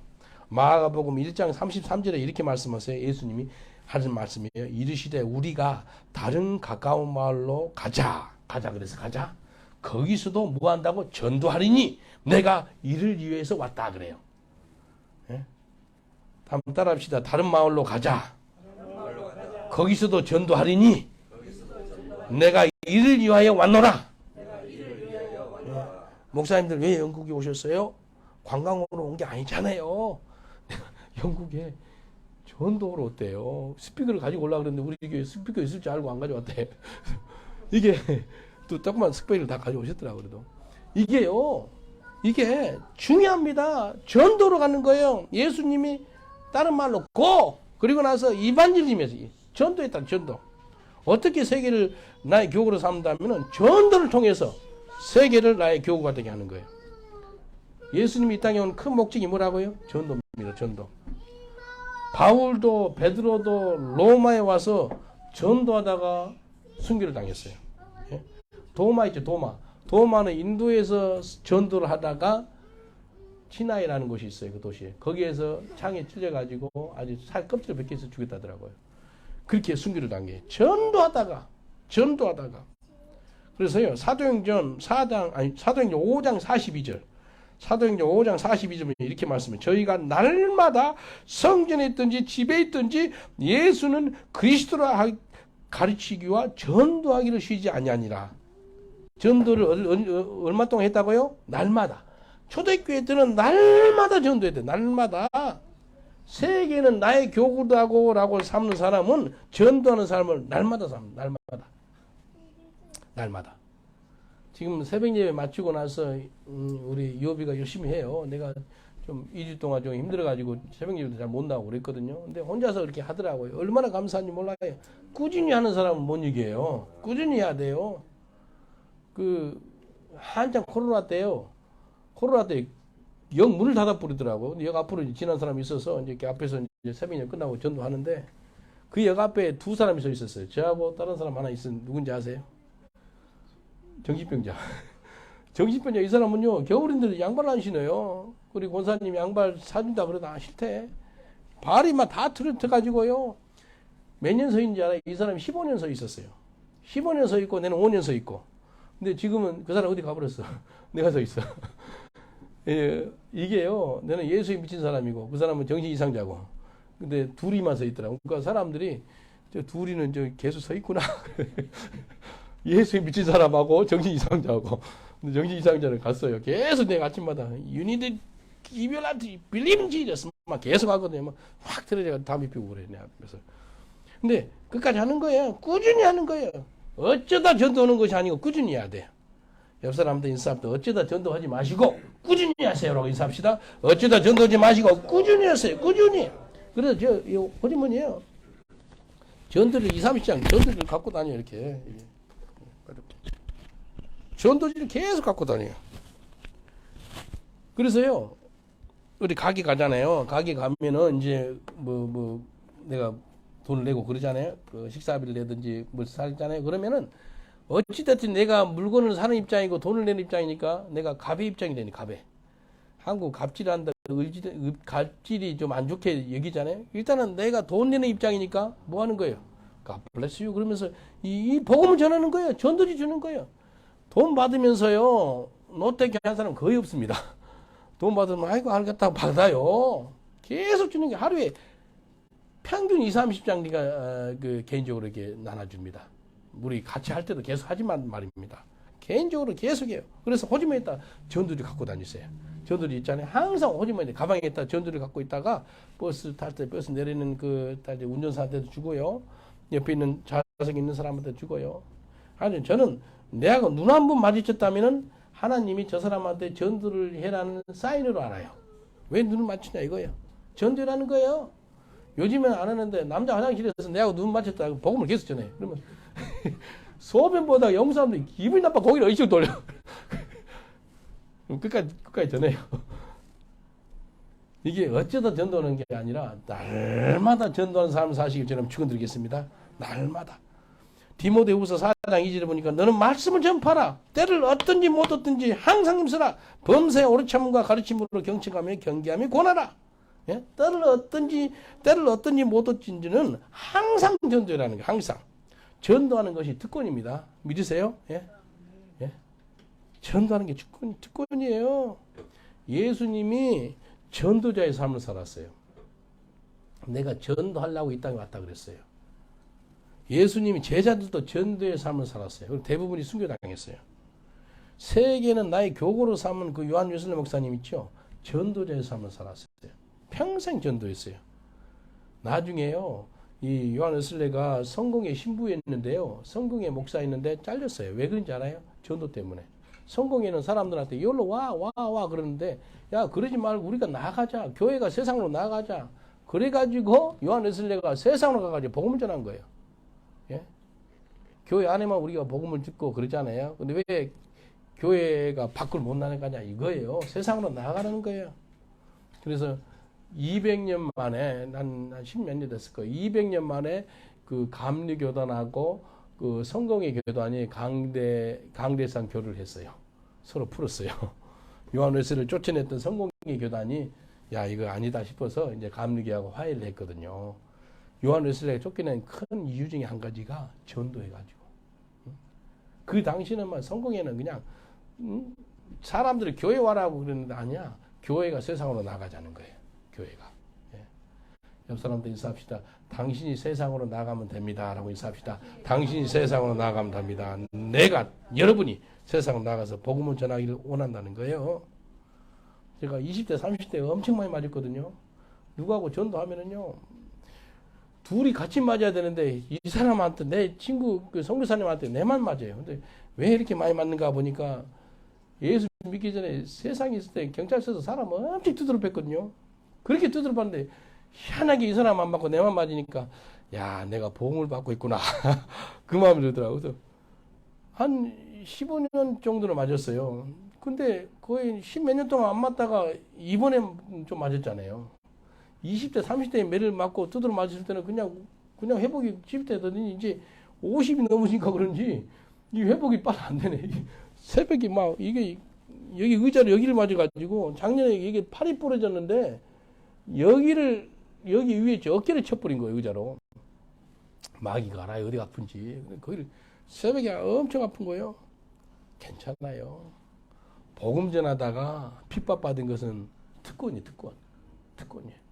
마가복음 1장 33절에 이렇게 말씀하세요. 예수님이 하는 말씀이에요. 이르시되 우리가 다른 가까운 마을로 가자. 그래서 가자. 거기서도 뭐 한다고? 전도하리니 내가 이를 위해서 왔다 그래요. 예? 한번 따라합시다. 다른 마을로 가자. 거기서도 전도하리니 내가 이를 위하여 왔노라. 목사님들 왜 영국에 오셨어요? 관광으로 온 게 아니잖아요. 영국에 전도로 왔대요. 스피커를 가지고 올라 그랬는데 우리 교회 스피커 있을 줄 알고 안 가져왔대. 이게 또 조그만 스피커를 다 가져오셨더라고요. 그래도 이게 중요합니다. 전도로 가는 거예요. 예수님이 다른 말로 고 그리고 나서 이반질림에서 전도했다. 전도. 어떻게 세계를 나의 교구로 삼는다면 전도를 통해서 세계를 나의 교구가 되게 하는 거예요. 예수님이 이 땅에 온 큰 목적이 뭐라고요? 전도입니다. 전도. 바울도 베드로도 로마에 와서 전도하다가 순교를 당했어요. 예? 도마 있죠. 도마는 인도에서 전도를 하다가 치나이라는 곳이 있어요. 그 도시에. 거기에서 창에 찔려가지고 아주 살 껍질을 벗겨서 죽였다더라고요. 그렇게 순교를 당해. 전도하다가. 그래서요. 사도행전 5장 42절. 사도행전 5장 42절에 이렇게 말씀해요. 저희가 날마다 성전에 있든지 집에 있든지 예수는 그리스도라 가르치기와 전도하기를 쉬지 아니하니라. 전도를 얼마 동안 했다고요? 날마다. 초대교회 때는 날마다 전도해야 돼. 날마다. 세계는 나의 교구다고라고 삼는 사람은 전도하는 사람을 날마다 삼는. 날마다. 지금 새벽 예배 마치고 나서 우리 요비가 열심히 해요. 내가 좀 2주 동안 좀 힘들어가지고 새벽 예배도 잘 못 나오고 그랬거든요. 근데 혼자서 그렇게 하더라고요. 얼마나 감사한지 몰라요. 꾸준히 하는 사람은 못 이겨요. 꾸준히 해야 돼요. 그 한참 코로나 때요. 코로나 때 역 문을 닫아 버리더라고. 근데 역 앞으로 지난 사람이 있어서 이제 이렇게 앞에서 이제 새벽 예배 끝나고 전도하는데 그 역 앞에 두 사람이 서 있었어요. 저하고 다른 사람 하나 있었는데 누군지 아세요? 정신병자. 정신병자 이 사람은요 겨울인데 양말 안 신어요. 그리고 권사님 양발 사준다 그러다 아, 싫대. 발이 막 다 틀어가지고요. 몇 년 서 있는지 알아요? 이 사람이 15년 서 있었어요. 15년 서 있고 내는 5년 서 있고. 근데 지금은 그 사람 어디 가버렸어. 내가 서 있어. 예, 이게요. 나는 예수에 미친 사람이고 그 사람은 정신 이상자고. 근데 둘이만 서 있더라고. 그러니까 사람들이 저 둘이는 저 계속 서 있구나. 예수에 미친 사람하고 정신 이상자하고. 근데 정신 이상자를 갔어요. 계속 내가 아침마다 You need to give your life to believe in Jesus. 막 계속 하거든요. 막 확 들어져가 담배 피우고 그래 내 앞에서. 근데 끝까지 하는 거예요. 꾸준히 하는 거예요. 어쩌다 전도하는 것이 아니고 꾸준히 해야 돼요. 옆 사람한테 인사할 때 어쩌다 전도하지 마시고 꾸준히 하세요라고 인사합시다. 어쩌다 전도하지 마시고 꾸준히 하세요. 꾸준히. 그래서 저 호주머니에요. 전도를 2, 30장 전도를 갖고 다녀요. 이렇게. 전도지를 계속 갖고 다녀요. 그래서요. 우리 가게 가잖아요. 가게 가면은 이제 내가 돈을 내고 그러잖아요. 그 식사비를 내든지 뭘 사잖아요. 그러면은 어찌됐든 내가 물건을 사는 입장이고 돈을 내는 입장이니까 내가 갑의 입장이 되니 갑의. 한국 갑질한다. 갑질이 좀 안 좋게 여기잖아요. 일단은 내가 돈 내는 입장이니까 뭐 하는 거예요? God bless you 그러면서 이 복음을 전하는 거예요. 전도지 주는 거예요. 돈 받으면서요. 노태기 한 사람 거의 없습니다. 돈 받으면 아이고 알겠다고 받아요. 계속 주는 게 하루에 평균 2, 30장 네가 그 개인적으로 이렇게 나눠줍니다. 우리 같이 할 때도 계속 하지만 말입니다. 개인적으로 계속해요. 그래서 호주머니에다 전도지 갖고 다니세요. 전도지 있잖아요. 항상 호주머니에 가방에다 전도를 갖고 있다가 버스 탈 때 버스 내리는 그 운전사한테도 주고요. 옆에 있는 좌석에 있는 사람한테 주고요. 아니 저는 내하고 눈 한 번 마주쳤다면은 하나님이 저 사람한테 전도를 해라는 사인으로 알아요. 왜 눈을 맞추냐 이거예요. 전도라는 거예요. 요즘에는 안 하는데 남자 화장실에서 내하고 눈 맞췄다 복음을 계속 전해. 그러면 소변보다 영국 사람들이 기분이 나빠 고기를 의식을 돌려. 끝까지 전해요. 이게 어쩌다 전도하는 게 아니라 날마다 전도하는 삶을 사시길 저는 축원드리겠습니다. 날마다. 디모데후서 4장 2절에 보니까 너는 말씀을 전파라. 때를 얻든지 못 얻든지 항상 힘쓰라. 범사에 옳은 참음과 가르침으로 경청하며 경계하며 권하라. 예? 때를 얻든지 못 얻든지는 항상 전도라는 거예요. 항상. 전도하는 것이 특권입니다. 믿으세요? 예? 예? 전도하는 게 특권이에요. 예수님이 전도자의 삶을 살았어요. 내가 전도하려고 이 땅에 왔다 그랬어요. 예수님이 제자들도 전도의 삶을 살았어요. 그리고 대부분이 순교당했어요. 세계는 나의 교고로 삼은 그 요한 웨슬리 목사님 있죠? 전도자의 삶을 살았어요. 평생 전도했어요. 나중에요. 이 요한 웨슬리가 성공의 신부였는데요. 성공의 목사였는데 잘렸어요. 왜 그런지 알아요? 전도 때문에. 성공에는 사람들한테 여기로 와 그러는데 야 그러지 말고 우리가 나가자. 교회가 세상으로 나가자. 그래가지고 요한 웨슬리가 세상으로 가가지고 복음을 전한 거예요. 예? 교회 안에만 우리가 복음을 듣고 그러잖아요. 근데 왜 교회가 밖을 못 나가냐 이거예요. 세상으로 나가는 거예요. 그래서 200년 만에 한 10몇 년 됐을 거예요. 200년 만에 그 감리교단하고 그 성공의 교단이 강대상 교류를 했어요. 서로 풀었어요. 요한 웨슬리를 쫓아냈던 성공의 교단이 야 이거 아니다 싶어서 이제 감리교하고 화해를 했거든요. 요한 웨슬리가 쫓겨낸 큰 이유 중에 한 가지가 전도해가지고. 그 당시는 막 성공에는 그냥 사람들이 교회 와라고 그랬는데 아니야. 교회가 세상으로 나가자는 거예요. 교회가. 예. 옆 사람들 인사합시다. 당신이 세상으로 나가면 됩니다. 라고 인사합시다. 당신이 세상으로 나가면 됩니다. 여러분이 세상으로 나가서 복음을 전하기를 원한다는 거예요. 제가 20대, 30대 엄청 많이 맞았거든요. 누구하고 전도하면은요. 둘이 같이 맞아야 되는데 이 사람한테 내 친구 그 선교사님한테 내만 맞아요. 근데 왜 이렇게 많이 맞는가 보니까 예수 믿기 전에 세상에 있을 때 경찰서에서 사람 엄청 두드려 팼거든요. 그렇게 두드려 봤는데 희한하게 이 사람 안 맞고 내만 맞으니까 야 내가 보험을 받고 있구나 그 마음이 들더라고요. 그래서 한 15년 정도는 맞았어요. 근데 거의 10몇 년 동안 안 맞다가 이번에 좀 맞았잖아요. 20대 30대에 매를 맞고 두드려 맞을 때는 그냥 회복이 10대 되더니 이제 50이 넘으니까 그런지 이 회복이 빨리 안 되네. 새벽에 막 이게 여기 의자를 여기를 맞아가지고 작년에 이게 팔이 부러졌는데 여기 위에 어깨를 쳐버린 거예요. 의자로. 마귀가 알아요. 어디가 아픈지. 거기를 새벽에 엄청 아픈 거예요. 괜찮아요. 복음 전하다가 핍박받은 것은 특권이에요. 특권이에요.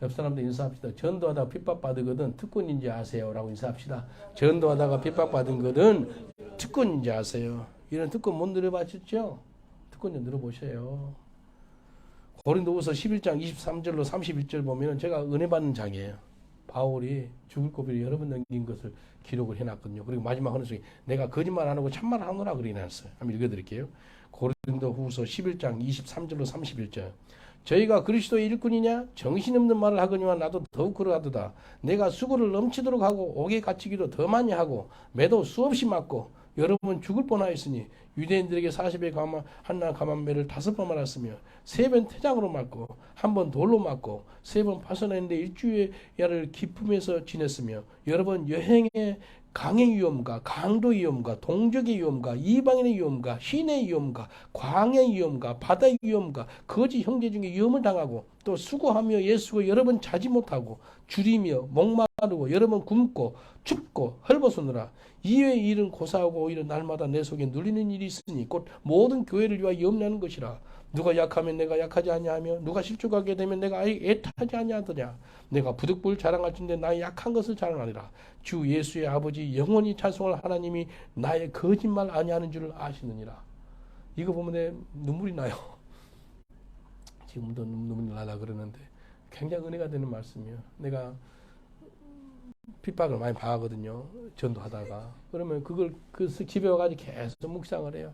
옆 사람들 인사합시다. 전도하다가 핍박받으거든 특권인지 아세요? 라고 인사합시다. 전도하다가 핍박받은 것은 특권인지 아세요? 이런 특권 못 들어봤죠? 특권 좀 들어보세요. 고린도후서 11장 23절로 31절 보면 제가 은혜 받는 장이에요. 바울이 죽을 고비를 여러 번 넘긴 것을 기록을 해놨거든요. 그리고 마지막 하는 속에 내가 거짓말 안 하고 참말 하노라 그러놨어요. 한번 읽어드릴게요. 고린도후서 11장 23절로 31절. 저희가 그리스도의 일꾼이냐? 정신없는 말을 하거니와 나도 더욱 그러하도다. 내가 수고를 넘치도록 하고 옥에 갇히기도 더 많이 하고 매도 수없이 맞고 여러분 죽을 뻔하였으니 유대인들에게 40의 한날 감한매를 5번 맞았으며 3번 태장으로 맞고 1번 돌로 맞고 3번 파손했는데 일주일야를 기품에서 지냈으며 여러 번 여행의 강의 위험과 강도 위험과 동족의 위험과 이방인의 위험과 신의 위험과 광야의 위험과 바다의 위험과 거짓 형제 중에 위험을 당하고 또 수고하며 예수고 여러 번 자지 못하고 줄이며 목마르고 여러 번 굶고 춥고 헐벗으느라 이외의 일은 고사하고 오히려 날마다 내 속에 눌리는 일이 있으니 곧 모든 교회를 위하여 염려하는 것이라. 누가 약하면 내가 약하지 아니하며 누가 실족하게 되면 내가 애타지 아니하더냐. 내가 부득불 자랑할진대 나의 약한 것을 자랑하리라. 주 예수의 아버지 영원히 찬송할 하나님이 나의 거짓말 아니하는 줄을 아시느니라. 이거 보면 내 눈물이 나요. 지금도 눈물이 나라 그러는데 굉장히 은혜가 되는 말씀이에요. 내가 핍박을 많이 당하거든요. 전도하다가. 그러면 그걸 집에 와가지고 계속 묵상을 해요.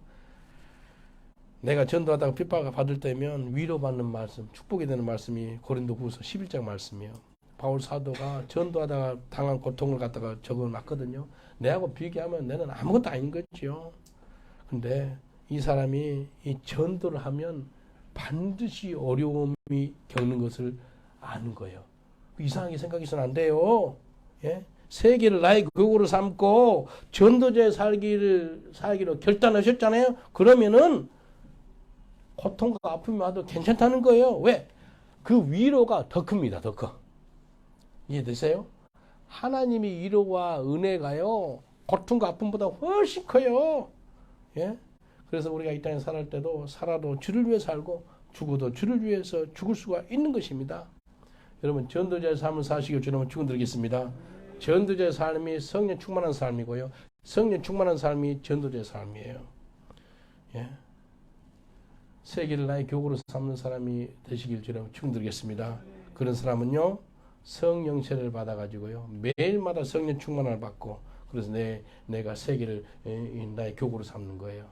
내가 전도하다가 핍박을 받을 때면 위로받는 말씀, 축복이 되는 말씀이 고린도후서 11장 말씀이에요. 바울 사도가 전도하다가 당한 고통을 갖다가 적어놨거든요. 내하고 비교하면 내는 아무것도 아닌 거죠. 근데 이 사람이 이 전도를 하면 반드시 어려움이 겪는 것을 아는 거예요. 이상하게 생각해서는 안 돼요. 예? 세계를 나의 교구로 삼고 전도자의 살기로 결단하셨잖아요. 그러면은 고통과 아픔이 와도 괜찮다는 거예요. 왜? 그 위로가 더 큽니다. 더 커. 이해되세요? 하나님의 위로와 은혜가요. 고통과 아픔보다 훨씬 커요. 예? 그래서 우리가 이 땅에 살을 때도 살아도 주를 위해 살고 죽어도 주를 위해서 죽을 수가 있는 것입니다. 여러분 전도자의 삶을 사시길 주님은 축원드리겠습니다. 전도자의 삶이 성령 충만한 삶이고요. 성령 충만한 삶이 전도자의 삶이에요. 예. 세계를 나의 교구로 삼는 사람이 되시길 주님은 축원드리겠습니다. 그런 사람은요. 성령 세례를 받아가지고요. 매일마다 성령 충만을 받고 그래서 내가 세계를 나의 교구로 삼는 거예요.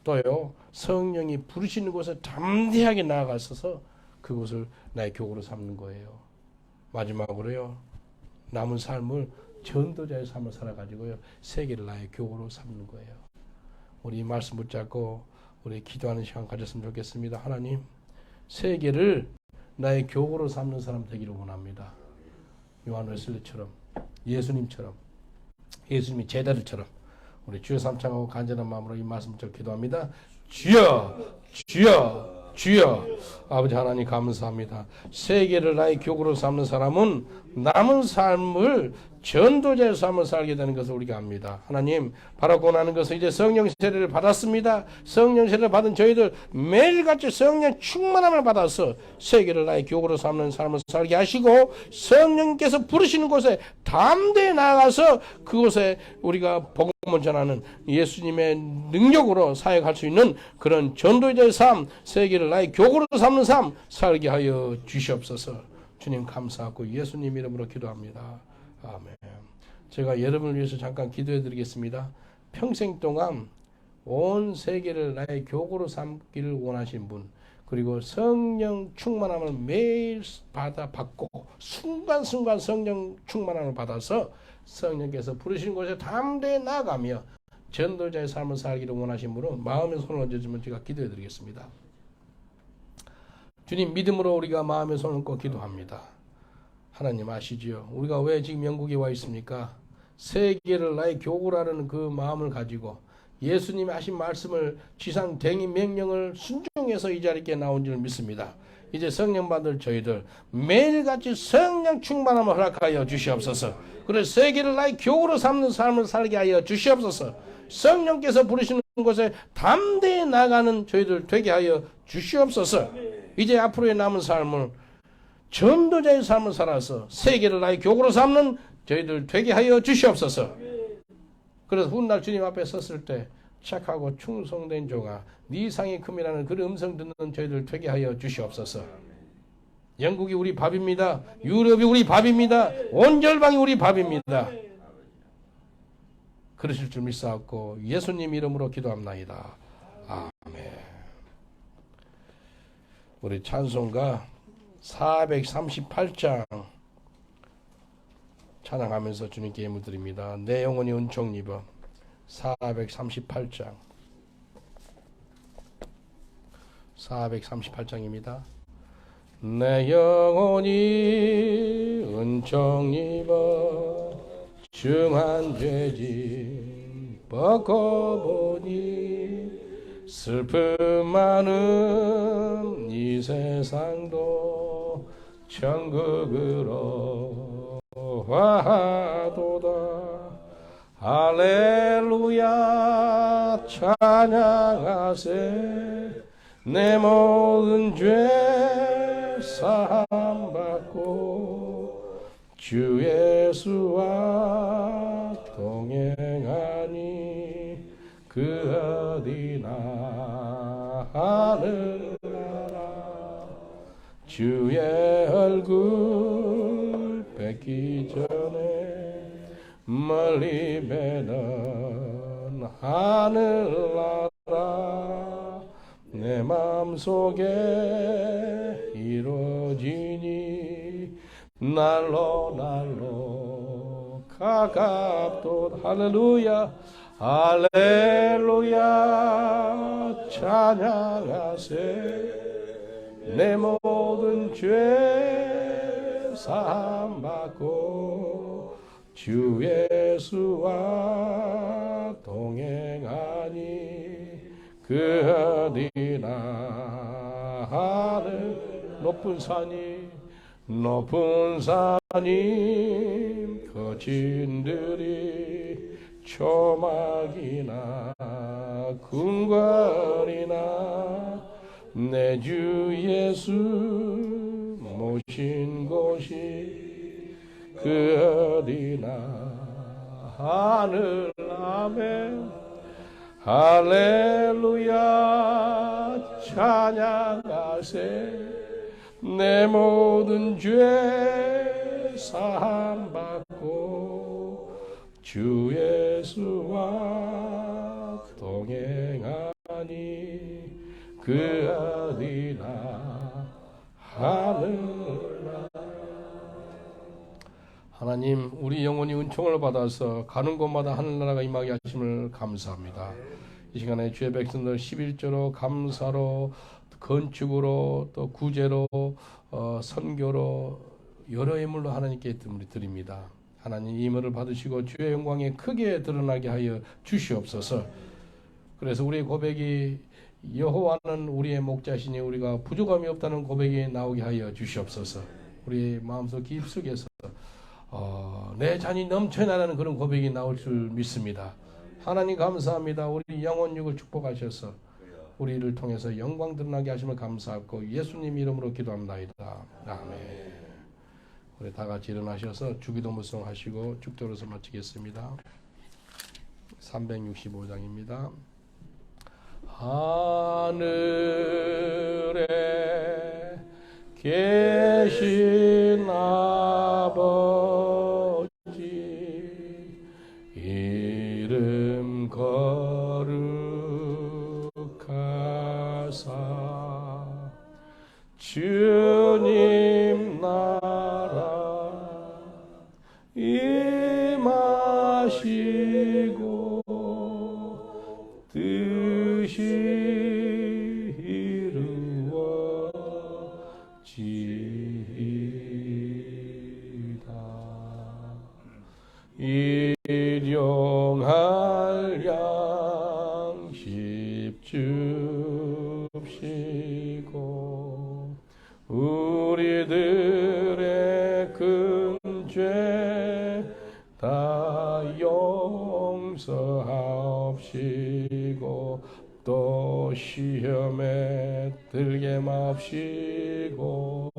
또요. 성령이 부르시는 곳에 담대하게 나아가서 그곳을 나의 교구로 삼는 거예요. 마지막으로요. 남은 삶을 전도자의 삶을 살아가지고요. 세계를 나의 교구로 삼는 거예요. 우리 이 말씀 붙잡고 우리 기도하는 시간 가졌으면 좋겠습니다. 하나님, 세계를 나의 교구로 삼는 사람 되기를 원합니다. 요한 웨슬리처럼, 예수님처럼, 예수님이 제자들처럼 우리 주여 삼창하고 간절한 마음으로 이 말씀 붙잡고 기도합니다. 주여, 주여, 주여. 아버지 하나님 감사합니다. 세계를 나의 교구로 삼는 사람은 남은 삶을 전도자의 삶을 살게 되는 것을 우리가 압니다. 하나님 바라고 나는 것은 이제 성령 세례를 받았습니다. 성령 세례를 받은 저희들 매일같이 성령 충만함을 받아서 세계를 나의 교구로 삼는 삶을 살게 하시고 성령께서 부르시는 곳에 담대히 나아가서 그곳에 우리가 복음을 전하는 예수님의 능력으로 사역할 수 있는 그런 전도자의 삶, 세계를 나의 교구로 삼는 삶 살게 하여 주시옵소서. 주님 감사하고 예수님 이름으로 기도합니다. 아멘. 제가 여러분을 위해서 잠깐 기도해 드리겠습니다. 평생 동안 온 세계를 나의 교구로 삼기를 원하신 분, 그리고 성령 충만함을 매일 받고 순간순간 성령 충만함을 받아서 성령께서 부르신 곳에 담대히 나아가며 전도자의 삶을 살기를 원하신 분은 마음의 손을 얹어주면 제가 기도해 드리겠습니다. 주님, 믿음으로 우리가 마음의 손을 얹고 기도합니다. 하나님 아시지요? 우리가 왜 지금 영국에 와 있습니까? 세계를 나의 교구라는 그 마음을 가지고 예수님이 하신 말씀을 지상 대의 명령을 순종해서 이 자리에 나온 줄 믿습니다. 이제 성령 받을 저희들 매일같이 성령 충만함을 허락하여 주시옵소서. 그래서 세계를 나의 교구로 삼는 삶을 살게 하여 주시옵소서. 성령께서 부르시는 곳에 담대히 나가는 저희들 되게 하여 주시옵소서. 이제 앞으로의 남은 삶을 전도자의 삶을 살아서 세계를 나의 교구로 삼는 저희들 되게 하여 주시옵소서. 그래서 훗날 주님 앞에 섰을 때 착하고 충성된 조가 네 상이 큼이라는 그 음성 듣는 저희들 되게 하여 주시옵소서. 영국이 우리 밥입니다. 유럽이 우리 밥입니다. 온 열방이 우리 밥입니다. 그러실 줄 믿사옵고 예수님 이름으로 기도합나이다. 아멘. 우리 찬송가 438장 찬양하면서 주님께 예물 드립니다. 내 영혼이 은총 입어. 438장 438장입니다. 내 영혼이 은총 입어 중한 죄짐 벗고보니 슬픔 많은 이 세상도 천국으로 와도다. 할렐루야 찬양하세. 내 모든 죄 사함 받고 주 예수와 동행하니 그 어디나 하늘나라 주의 얼굴 뵙기 전에 멀리 뵈는 하늘나라 내 맘속에 이루어지니 날로 날로 가깝도. 할렐루야 할렐루야 찬양하세. 내 모든 죄 사함 받고 주 예수와 동행하니 그 어디나 하늘 높은 산이 거친들이 초막이나 궁궐이나 내 주 예수 모신 곳이 그 어디나 하늘. 아멘. 할렐루야 찬양하세. 내 모든 죄 사함 받고 주 예수와 동행하니 그 어디나 하늘나라. 하나님, 우리 영혼이 은총을 받아서 가는 곳마다 하늘나라가 임하게 하심을 감사합니다. 이 시간에 주의 백성들 11조로 감사로 건축으로 또 구제로 선교로 여러 예물로 하나님께 드립니다. 하나님 이 예물을 받으시고 주의 영광에 크게 드러나게 하여 주시옵소서. 그래서 우리의 고백이 여호와는 우리의 목자시니 우리가 부족함이 없다는 고백이 나오게 하여 주시옵소서. 우리 마음속 깊숙에서 내 잔이 넘쳐나라는 그런 고백이 나올 줄 믿습니다. 하나님 감사합니다. 우리 영혼육을 축복하셔서 우리를 통해서 영광 드러나게 하심을 감사하고 예수님 이름으로 기도합니다. 아멘. 우리 다 같이 일어나셔서 주기도 묵상하시고 축도로서 마치겠습니다. 365장입니다. 하늘에 계신 아버지 이름 거룩 하시고 뜻이 이루어지이다. 일용할 양식 줍시고 우리들의 큰 죄 다 용서하옵시고 또 시험에 들게 맙시고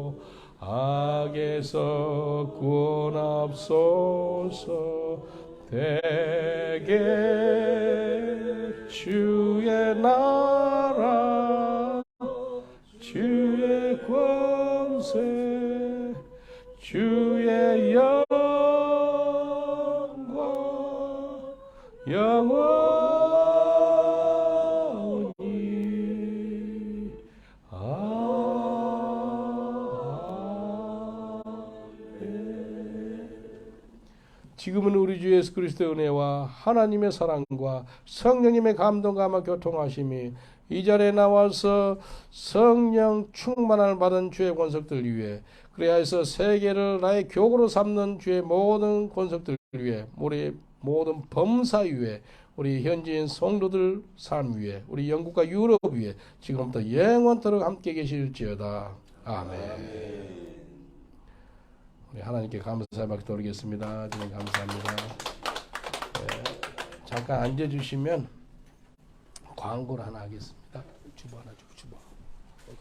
악에서 구원하옵소서. 대개 주의 나라 주의 권세 주의 영광 영원히 아멘. 지금은 우리 주 예수 그리스도의 은혜와 하나님의 사랑과 성령님의 감동과 아마 교통하심이 이 자리에 나와서 성령 충만을 받은 주의 권속들 위해 그리하여서 세계를 나의 교구로 삼는 주의 모든 권속들 위해 우리 모든 범사 위에 우리 현지인 성도들 삶 위에 우리 영국과 유럽 위에 지금부터 영원토록 함께 계실지어다. 아멘. 우리 하나님께 감사의 박수 드리겠습니다. 주님 감사합니다. 네, 잠깐 앉아주시면 광고를 하나 하겠습니다. 주보 하나 주보.